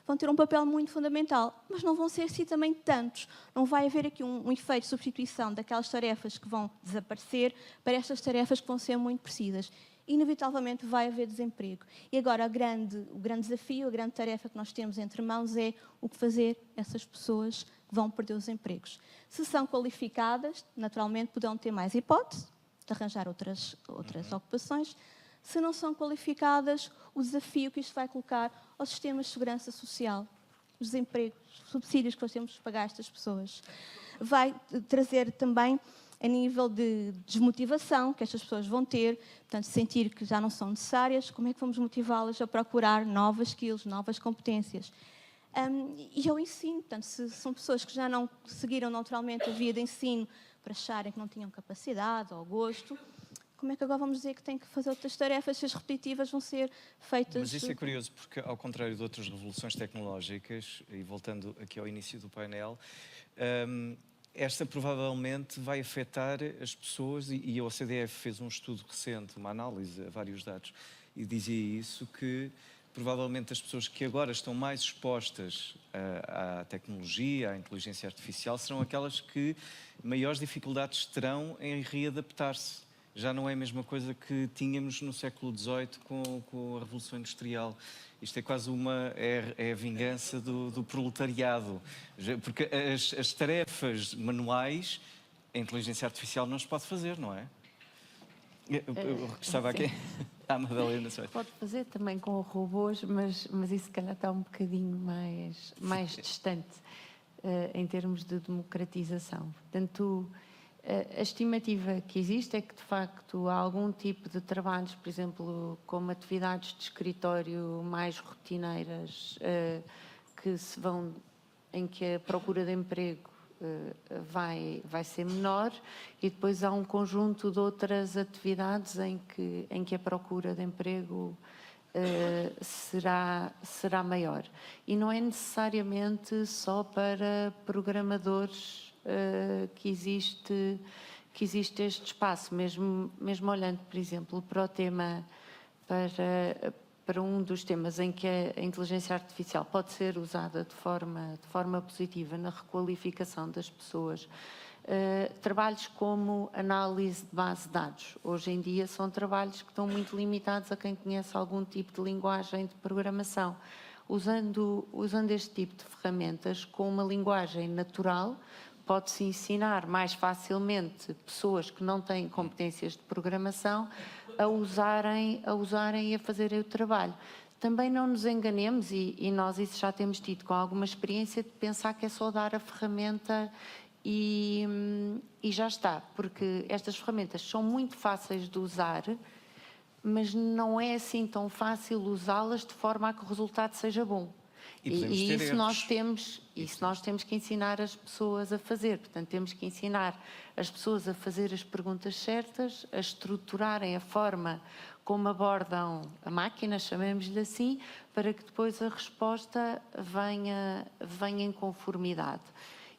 vão ter um papel muito fundamental, mas não vão ser assim também tantos. Não vai haver aqui um efeito de substituição daquelas tarefas que vão desaparecer para estas tarefas que vão ser muito precisas. Inevitavelmente vai haver desemprego. E agora o grande desafio, a grande tarefa que nós temos entre mãos é o que fazer essas pessoas que vão perder os empregos. Se são qualificadas, naturalmente poderão ter mais hipótese de arranjar outras ocupações. Se não são qualificadas, o desafio que isto vai colocar aos sistemas de segurança social desemprego, subsídios que nós temos de pagar a estas pessoas. Vai trazer também a nível de desmotivação que estas pessoas vão ter, portanto, sentir que já não são necessárias, como é que vamos motivá-las a procurar novas skills, novas competências? E ao ensino, portanto, se são pessoas que já não seguiram naturalmente a via de ensino por acharem que não tinham capacidade ou gosto, como é que agora vamos dizer que têm que fazer outras tarefas se as repetitivas vão ser feitas? Mas isso é curioso, porque ao contrário de outras revoluções tecnológicas, e voltando aqui ao início do painel, esta provavelmente vai afetar as pessoas, e a OCDE fez um estudo recente, uma análise a vários dados, e dizia isso, que provavelmente as pessoas que agora estão mais expostas à tecnologia, à inteligência artificial, serão aquelas que maiores dificuldades terão em readaptar-se. Já não é a mesma coisa que tínhamos no século XVIII com a Revolução Industrial. Isto é quase é a vingança do proletariado. Porque as tarefas manuais, a inteligência artificial não se pode fazer, não é? Eu estava aqui. Madalena, pode fazer também com robôs, mas isso se calhar está um bocadinho mais distante em termos de democratização. Portanto, a estimativa que existe é que, de facto, há algum tipo de trabalhos, por exemplo, como atividades de escritório mais rotineiras, em que a procura de emprego vai ser menor, e depois há um conjunto de outras atividades em que a procura de emprego será maior. E não é necessariamente só para programadores que existe este espaço, mesmo olhando, por exemplo, para o tema, para um dos temas em que a inteligência artificial pode ser usada de forma positiva na requalificação das pessoas. Trabalhos como análise de base de dados. Hoje em dia são trabalhos que estão muito limitados a quem conhece algum tipo de linguagem de programação. Usando este tipo de ferramentas com uma linguagem natural, pode-se ensinar mais facilmente pessoas que não têm competências de programação a usarem e a fazerem o trabalho. Também não nos enganemos, e nós isso já temos tido com alguma experiência, de pensar que é só dar a ferramenta e já está, porque estas ferramentas são muito fáceis de usar, mas não é assim tão fácil usá-las de forma a que o resultado seja bom. E isso nós temos que ensinar as pessoas a fazer. Portanto, temos que ensinar as pessoas a fazer as perguntas certas, a estruturarem a forma como abordam a máquina, chamemos-lhe assim, para que depois a resposta venha em conformidade.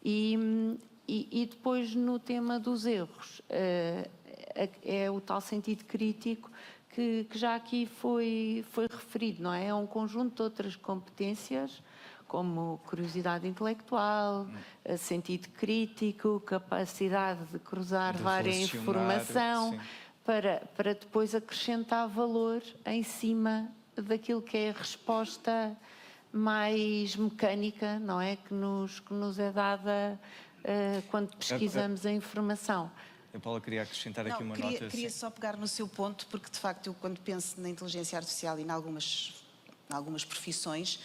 E depois, no tema dos erros, é o tal sentido crítico que já aqui foi referido, não é? É um conjunto de outras competências, como curiosidade intelectual, sentido crítico, capacidade de cruzar várias informação, para depois acrescentar valor em cima daquilo que é a resposta mais mecânica, não é? Que nos é dada quando pesquisamos a informação. A Paula queria acrescentar aqui uma nota. Queria só pegar no seu ponto, porque de facto eu, quando penso na inteligência artificial e em algumas profissões,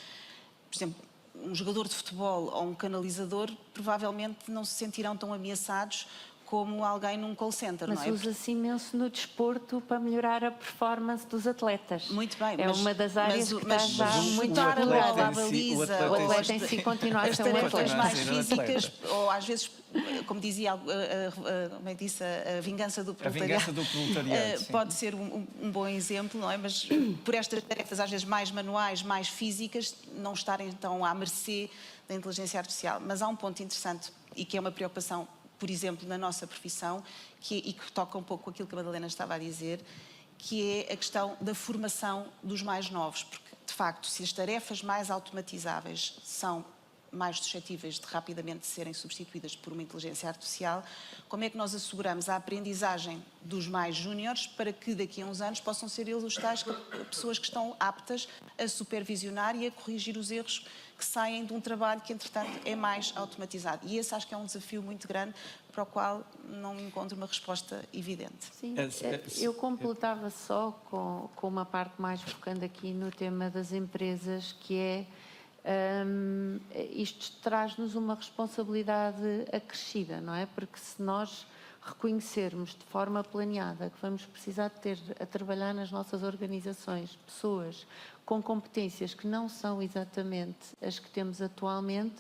por exemplo, um jogador de futebol ou um canalizador provavelmente não se sentirão tão ameaçados como alguém num call center, mas não é? Mas usa-se imenso no desporto para melhorar a performance dos atletas. Muito bem. É uma das áreas que está já muito explorada. A baliza, o atleta em si continua a ser um atleta. As tarefas mais físicas, ou às vezes, como dizia, como é que disse, a vingança do proletariado. Pode ser um bom exemplo, não é? Mas por estas tarefas, às vezes mais manuais, mais físicas, não estarem então à mercê da inteligência artificial. Mas há um ponto interessante e que é uma preocupação, por exemplo, na nossa profissão, e que toca um pouco aquilo que a Madalena estava a dizer, que é a questão da formação dos mais novos, porque, de facto, se as tarefas mais automatizáveis são mais suscetíveis de rapidamente serem substituídas por uma inteligência artificial, como é que nós asseguramos a aprendizagem dos mais júniores para que daqui a uns anos possam ser eles os tais pessoas que estão aptas a supervisionar e a corrigir os erros que saem de um trabalho que, entretanto, é mais automatizado. E esse acho que é um desafio muito grande para o qual não encontro uma resposta evidente. Sim, eu completava só com uma parte mais focando aqui no tema das empresas, que é isto traz-nos uma responsabilidade acrescida, não é? Porque se nós reconhecermos de forma planeada que vamos precisar de ter a trabalhar nas nossas organizações pessoas com competências que não são exatamente as que temos atualmente,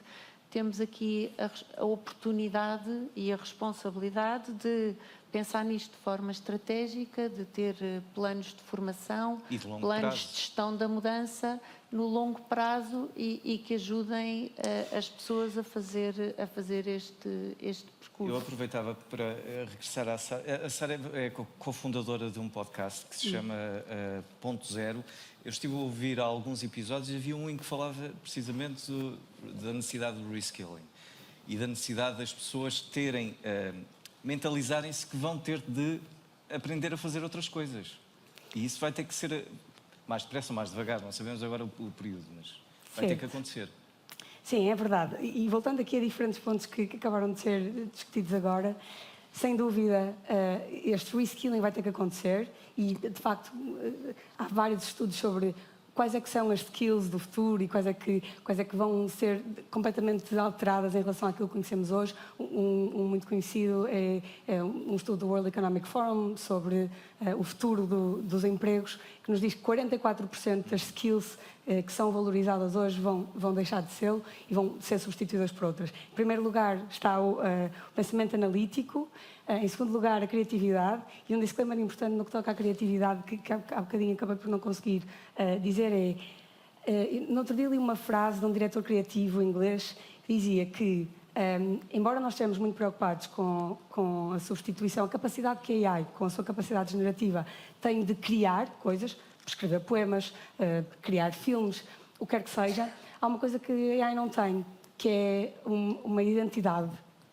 temos aqui a oportunidade e a responsabilidade de pensar nisto de forma estratégica, de ter planos de formação, planos de gestão da mudança no longo prazo e que ajudem as pessoas a fazer este percurso. Eu aproveitava para regressar à Sara. A Sara é cofundadora de um podcast que se chama Ponto Zero. Eu estive a ouvir alguns episódios e havia um em que falava precisamente da necessidade do reskilling e da necessidade das pessoas terem, mentalizarem-se que vão ter de aprender a fazer outras coisas. E isso vai ter que ser mais depressa ou mais devagar, não sabemos agora o período, mas vai ter que acontecer. Sim, é verdade. E voltando aqui a diferentes pontos que acabaram de ser discutidos agora, sem dúvida, este reskilling vai ter que acontecer e, de facto, há vários estudos sobre quais é que são as skills do futuro e quais é que vão ser completamente alteradas em relação àquilo que conhecemos hoje. Um muito conhecido é um estudo do World Economic Forum sobre o futuro dos empregos, que nos diz que 44% das skills que são valorizadas hoje vão deixar de ser e vão ser substituídas por outras. Em primeiro lugar está o pensamento analítico, em segundo lugar a criatividade, e um disclaimer importante no que toca à criatividade, que há bocadinho acabei por não conseguir dizer, no outro dia li uma frase de um diretor criativo inglês que dizia que, embora nós estejamos muito preocupados com a substituição, a capacidade que a AI, com a sua capacidade generativa, tem de criar coisas, escrever poemas, criar filmes, o que quer que seja, há uma coisa que a AI não tem, que é uma identidade,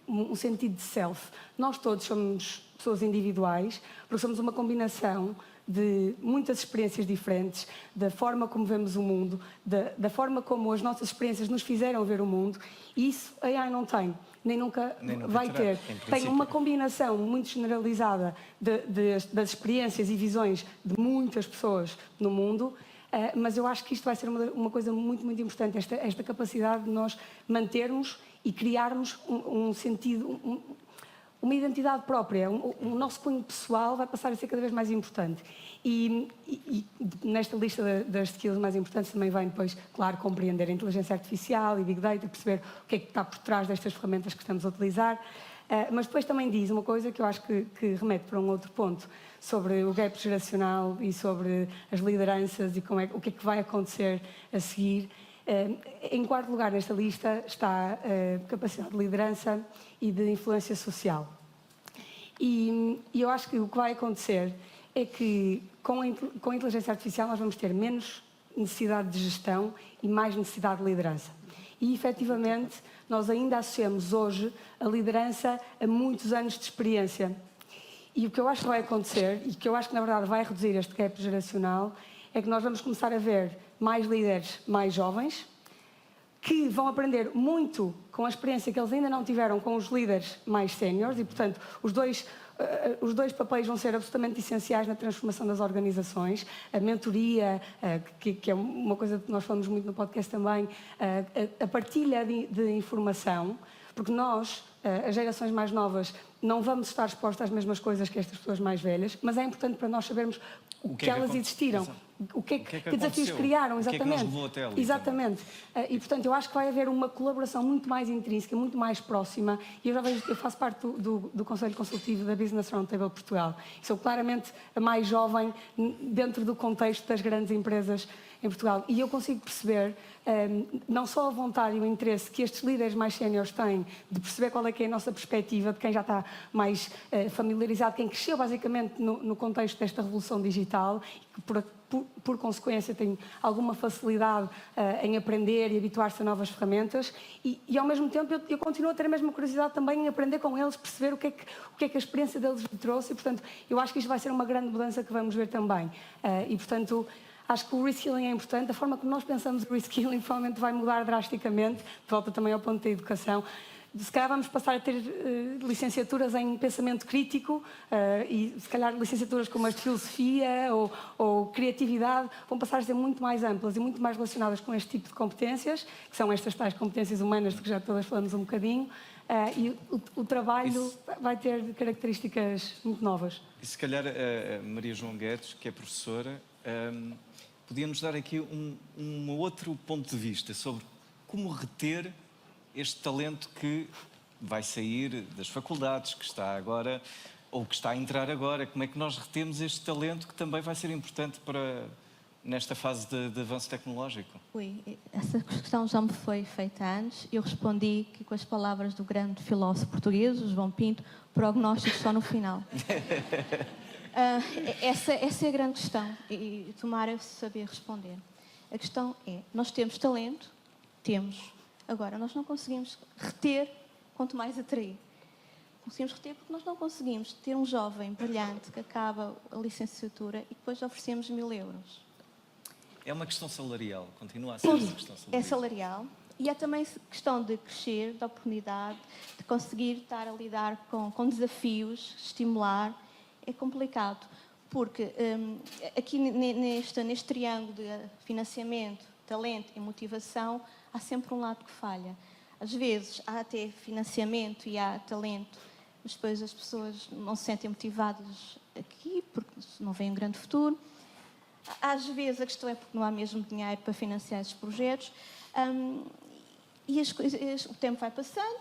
um sentido de self. Nós todos somos pessoas individuais, porque somos uma combinação de muitas experiências diferentes, da forma como vemos o mundo, da forma como as nossas experiências nos fizeram ver o mundo, e isso a AI não tem, nem nunca vai ter. Tem uma combinação muito generalizada das experiências e visões de muitas pessoas no mundo, mas eu acho que isto vai ser uma coisa muito, muito importante, esta capacidade de nós mantermos e criarmos um sentido, uma identidade própria. O nosso cunho pessoal vai passar a ser cada vez mais importante. E nesta lista das skills mais importantes também vem depois, claro, compreender a inteligência artificial e Big Data, perceber o que é que está por trás destas ferramentas que estamos a utilizar. Mas depois também diz uma coisa que eu acho que remete para um outro ponto, sobre o gap geracional e sobre as lideranças e o que é que vai acontecer a seguir. Em quarto lugar nesta lista está a capacidade de liderança e de influência social. E eu acho que o que vai acontecer é que com a inteligência artificial nós vamos ter menos necessidade de gestão e mais necessidade de liderança. E, efetivamente, nós ainda associamos hoje a liderança a muitos anos de experiência. E o que eu acho que vai acontecer, e que eu acho que, na verdade, vai reduzir este gap geracional, é que nós vamos começar a ver mais líderes mais jovens, que vão aprender muito com a experiência que eles ainda não tiveram com os líderes mais séniores e, portanto, os dois papéis vão ser absolutamente essenciais na transformação das organizações. A mentoria, que é uma coisa que nós falamos muito no podcast também, a partilha de informação, porque nós, as gerações mais novas, não vamos estar expostas às mesmas coisas que estas pessoas mais velhas, mas é importante para nós sabermos o que elas existiram, que desafios criaram, exatamente. O que é que nos levou até ali? Exatamente. E, portanto, eu acho que vai haver uma colaboração muito mais intrínseca, muito mais próxima, e eu faço parte do Conselho Consultivo da Business Roundtable Portugal. Sou claramente a mais jovem dentro do contexto das grandes empresas em Portugal. E eu consigo perceber não só a vontade e o interesse que estes líderes mais séniores têm de perceber qual é que é a nossa perspectiva, de quem já está mais familiarizado, quem cresceu basicamente no contexto desta revolução digital, e que por consequência tem alguma facilidade em aprender e habituar-se a novas ferramentas, e ao mesmo tempo eu continuo a ter a mesma curiosidade também em aprender com eles, perceber o que é que a experiência deles me trouxe, e portanto eu acho que isto vai ser uma grande mudança que vamos ver também. E portanto acho que o reskilling é importante, a forma como nós pensamos o reskilling provavelmente vai mudar drasticamente, de volta também ao ponto da educação. Se calhar vamos passar a ter licenciaturas em pensamento crítico e se calhar licenciaturas como as de filosofia ou criatividade vão passar a ser muito mais amplas e muito mais relacionadas com este tipo de competências, que são estas tais competências humanas de que já todas falamos um bocadinho, e o trabalho vai ter características muito novas. E se calhar a Maria João Guedes, que é professora, podia-nos dar aqui um outro ponto de vista sobre como reter este talento que vai sair das faculdades, que está agora, ou que está a entrar agora. Como é que nós retemos este talento que também vai ser importante para nesta fase de avanço tecnológico? Essa questão já me foi feita antes. Eu respondi que com as palavras do grande filósofo português, João Pinto, prognóstico só no final. Essa é a grande questão e tomara saber responder. A questão é, nós temos talento, agora nós não conseguimos reter, quanto mais atrair. Conseguimos reter porque nós não conseguimos ter um jovem brilhante que acaba a licenciatura e depois oferecemos 1000 euros. É uma questão salarial, continua a ser uma questão salarial. É salarial e é também questão de crescer, de oportunidade, de conseguir estar a lidar com desafios, estimular. É complicado, porque aqui neste triângulo de financiamento, talento e motivação, há sempre um lado que falha. Às vezes há até financiamento e há talento, mas depois as pessoas não se sentem motivadas aqui porque não veem um grande futuro. Às vezes a questão é porque não há mesmo dinheiro para financiar esses projetos e o tempo vai passando,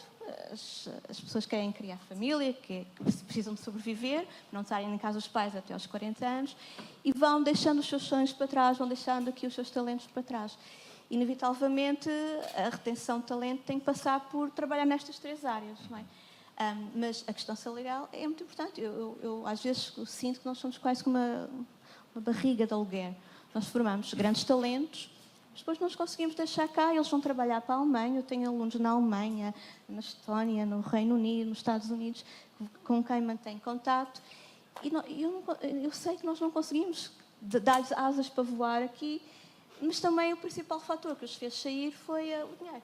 as pessoas querem criar família, que precisam de sobreviver, não estarem em casa dos pais até aos 40 anos e vão deixando os seus sonhos para trás, vão deixando aqui os seus talentos para trás. Inevitavelmente a retenção de talento tem que passar por trabalhar nestas 3 áreas, não é? Mas a questão salarial é muito importante. Eu às vezes sinto que nós somos quase como uma barriga de aluguer. Nós formamos grandes talentos, mas depois nós conseguimos deixar cá, eles vão trabalhar para a Alemanha. Eu tenho alunos na Alemanha, na Estónia, no Reino Unido, nos Estados Unidos, com quem mantenho contato. E eu sei que nós não conseguimos dar-lhes asas para voar aqui, mas também o principal fator que os fez sair foi o dinheiro.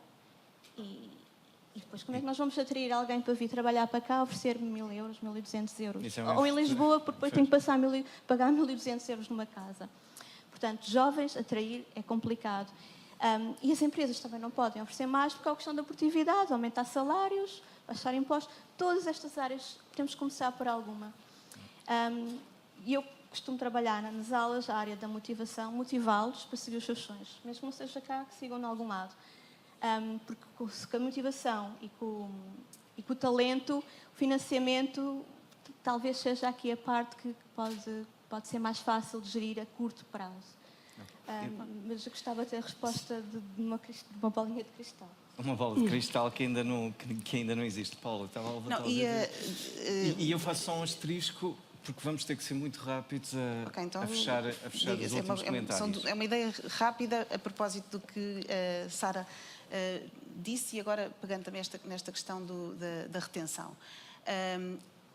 E depois, como é que nós vamos atrair alguém para vir trabalhar para cá, oferecer 1000 euros, 1200 euros? Ou em Lisboa, porque depois tem que pagar 1200 euros numa casa. Portanto, jovens, atrair é complicado. E as empresas também não podem oferecer mais porque é a questão da produtividade, aumentar salários, baixar impostos. Todas estas áreas temos que começar por alguma. E eu costumo trabalhar nas aulas, a área da motivação, motivá-los para seguir os seus sonhos. Mesmo que não seja cá, que sigam de algum lado. Porque com a motivação e com o talento, o financiamento talvez seja aqui a parte que pode ser mais fácil de gerir a curto prazo. Mas eu gostava de ter a resposta de uma bolinha de cristal. Uma bola de cristal que ainda não existe. Paulo, estava a levantar o dedo. E eu faço só um asterisco, porque vamos ter que ser muito rápidos a fechar os últimos comentários. É uma ideia rápida a propósito do que a Sara disse e agora pegando também nesta questão da retenção.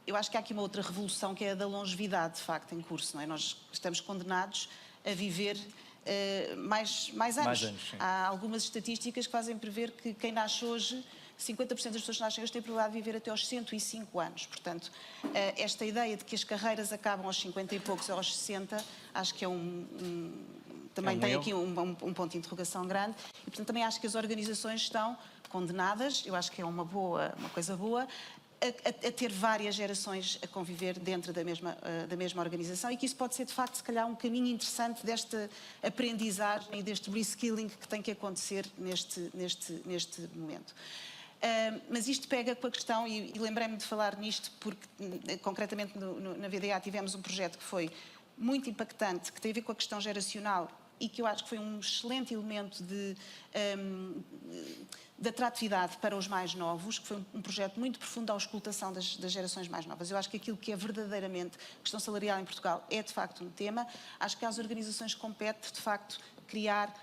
Eu acho que há aqui uma outra revolução que é a da longevidade, de facto, em curso. Não é? Nós estamos condenados a viver mais anos. Há algumas estatísticas que fazem prever que quem nasce hoje, 50% das pessoas que nascem hoje têm probabilidade de viver até aos 105 anos. Portanto, esta ideia de que as carreiras acabam aos 50 e poucos ou aos 60, acho que também tem aqui um ponto de interrogação grande. E, portanto, também acho que as organizações estão condenadas, eu acho que é uma coisa boa, a ter várias gerações a conviver dentro da mesma organização e que isso pode ser, de facto, se calhar um caminho interessante desta aprendizagem e deste reskilling que tem que acontecer neste momento. Mas isto pega com a questão, e lembrei-me de falar nisto porque, concretamente, na VDA tivemos um projeto que foi muito impactante, que tem a ver com a questão geracional e que eu acho que foi um excelente elemento de atratividade para os mais novos, que foi um projeto muito profundo da auscultação das gerações mais novas. Eu acho que aquilo que é verdadeiramente questão salarial em Portugal é, de facto, um tema. Acho que às organizações compete, de facto, criar,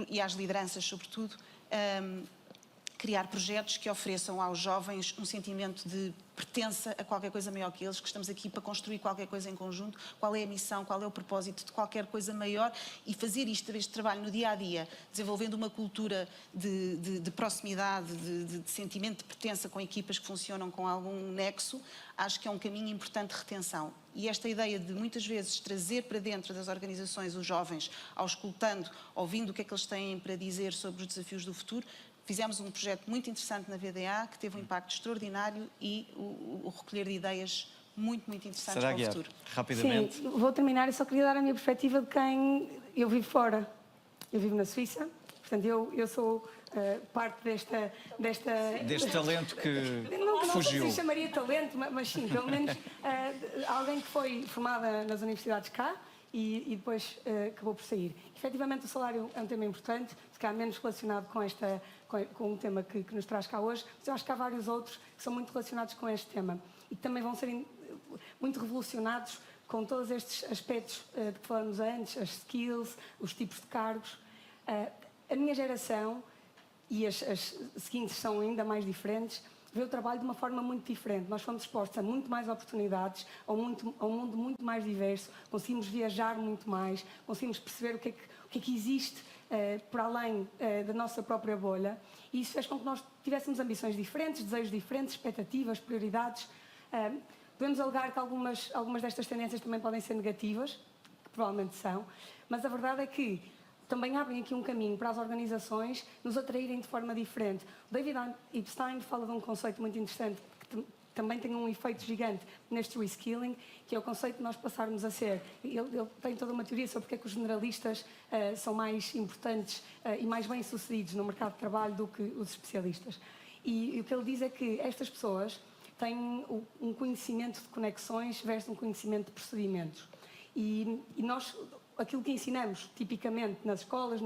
e às lideranças, sobretudo, criar projetos que ofereçam aos jovens um sentimento de pertença a qualquer coisa maior que eles, que estamos aqui para construir qualquer coisa em conjunto, qual é a missão, qual é o propósito de qualquer coisa maior e fazer este trabalho no dia-a-dia, desenvolvendo uma cultura de proximidade, de sentimento de pertença com equipas que funcionam com algum nexo, acho que é um caminho importante de retenção. E esta ideia de muitas vezes trazer para dentro das organizações os jovens, auscultando, ouvindo o que é que eles têm para dizer sobre os desafios do futuro. Fizemos um projeto muito interessante na VDA, que teve um impacto extraordinário e o recolher de ideias muito, muito interessantes para o futuro. Rapidamente. Sim, vou terminar e só queria dar a minha perspectiva de quem eu vivo fora. Eu vivo na Suíça, portanto eu sou parte deste talento que não fugiu. sei se chamaria talento, mas sim, pelo menos alguém que foi formada nas universidades cá e depois acabou por sair. Efetivamente o salário é um tema importante, se calhar menos relacionado com o tema que nos traz cá hoje, mas eu acho que há vários outros que são muito relacionados com este tema e que também vão ser muito revolucionados com todos estes aspectos de que falamos antes, as skills, os tipos de cargos. A minha geração, e as seguintes são ainda mais diferentes, vê o trabalho de uma forma muito diferente. Nós fomos expostos a muito mais oportunidades, a um mundo muito mais diverso, conseguimos viajar muito mais, conseguimos perceber o que é que existe por além da nossa própria bolha, e isso fez com que nós tivéssemos ambições diferentes, desejos diferentes, expectativas, prioridades. Podemos alegar que algumas destas tendências também podem ser negativas, que provavelmente são, mas a verdade é que também abrem aqui um caminho para as organizações nos atraírem de forma diferente. David Epstein fala de um conceito muito interessante que também tem um efeito gigante neste reskilling, que é o conceito de nós passarmos a ser. Ele tem toda uma teoria sobre porque é que os generalistas são mais importantes e mais bem-sucedidos no mercado de trabalho do que os especialistas. E o que ele diz é que estas pessoas têm um conhecimento de conexões versus um conhecimento de procedimentos. E nós, aquilo que ensinamos tipicamente nas escolas,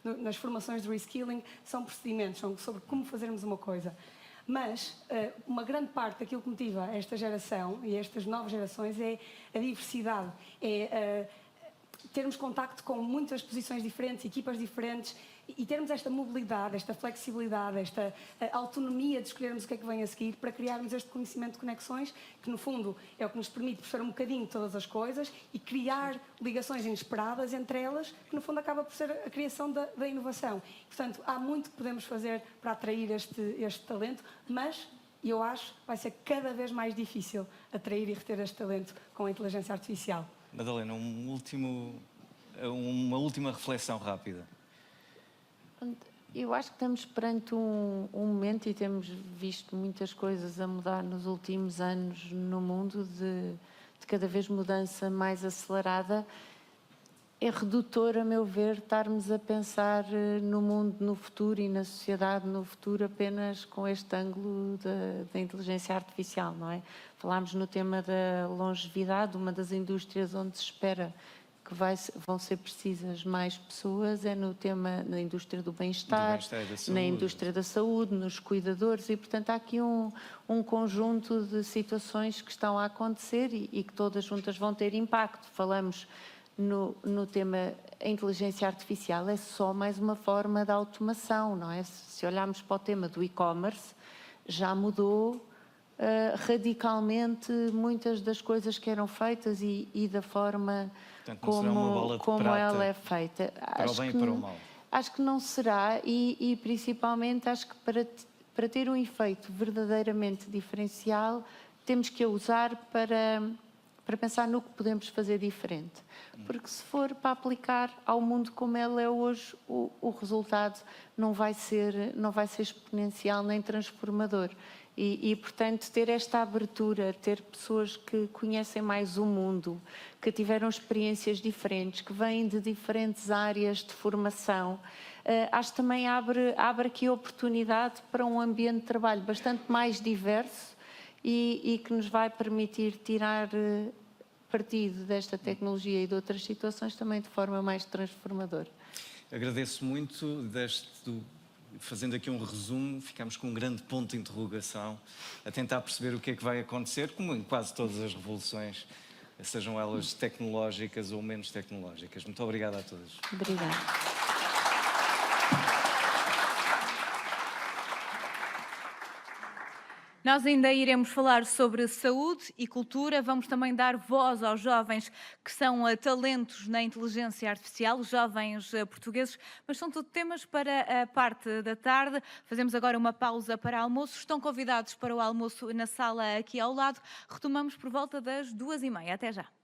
nas formações de reskilling, são procedimentos, são sobre como fazermos uma coisa. Mas uma grande parte daquilo que motiva esta geração e estas novas gerações é a diversidade, é termos contacto com muitas posições diferentes, equipas diferentes e termos esta mobilidade, esta flexibilidade, esta autonomia de escolhermos o que é que vem a seguir para criarmos este conhecimento de conexões, que no fundo é o que nos permite perceber um bocadinho todas as coisas e criar ligações inesperadas entre elas, que no fundo acaba por ser a criação da inovação. Portanto, há muito que podemos fazer para atrair este talento, mas eu acho que vai ser cada vez mais difícil atrair e reter este talento com a inteligência artificial. Madalena, uma última reflexão rápida. Eu acho que estamos perante um momento, e temos visto muitas coisas a mudar nos últimos anos no mundo, de cada vez mudança mais acelerada. É redutor, a meu ver, estarmos a pensar no mundo no futuro e na sociedade no futuro apenas com este ângulo da inteligência artificial, não é? Falámos no tema da longevidade, uma das indústrias onde se espera que vão ser precisas mais pessoas é no tema, na indústria do bem-estar, na indústria da saúde, nos cuidadores, e portanto há aqui um conjunto de situações que estão a acontecer e que todas juntas vão ter impacto. Falamos no tema, a inteligência artificial é só mais uma forma de automação, não é? Se olharmos para o tema do e-commerce, já mudou radicalmente muitas das coisas que eram feitas e da forma como ela é feita. Para o bem e para o mal. Acho que não será e principalmente acho que para ter um efeito verdadeiramente diferencial temos que a usar para pensar no que podemos fazer diferente. Porque se for para aplicar ao mundo como ele é hoje, o resultado não vai ser exponencial nem transformador. E, portanto, ter esta abertura, ter pessoas que conhecem mais o mundo, que tiveram experiências diferentes, que vêm de diferentes áreas de formação, acho que também abre aqui oportunidade para um ambiente de trabalho bastante mais diverso e que nos vai permitir tirar partido desta tecnologia e de outras situações também de forma mais transformadora. Agradeço muito fazendo aqui um resumo, ficamos com um grande ponto de interrogação, a tentar perceber o que é que vai acontecer, como em quase todas as revoluções, sejam elas tecnológicas ou menos tecnológicas. Muito obrigado a todos. Obrigada. Nós ainda iremos falar sobre saúde e cultura. Vamos também dar voz aos jovens que são talentos na inteligência artificial, os jovens portugueses, mas são tudo temas para a parte da tarde. Fazemos agora uma pausa para almoço. Estão convidados para o almoço na sala aqui ao lado. Retomamos por volta das 2h30. Até já.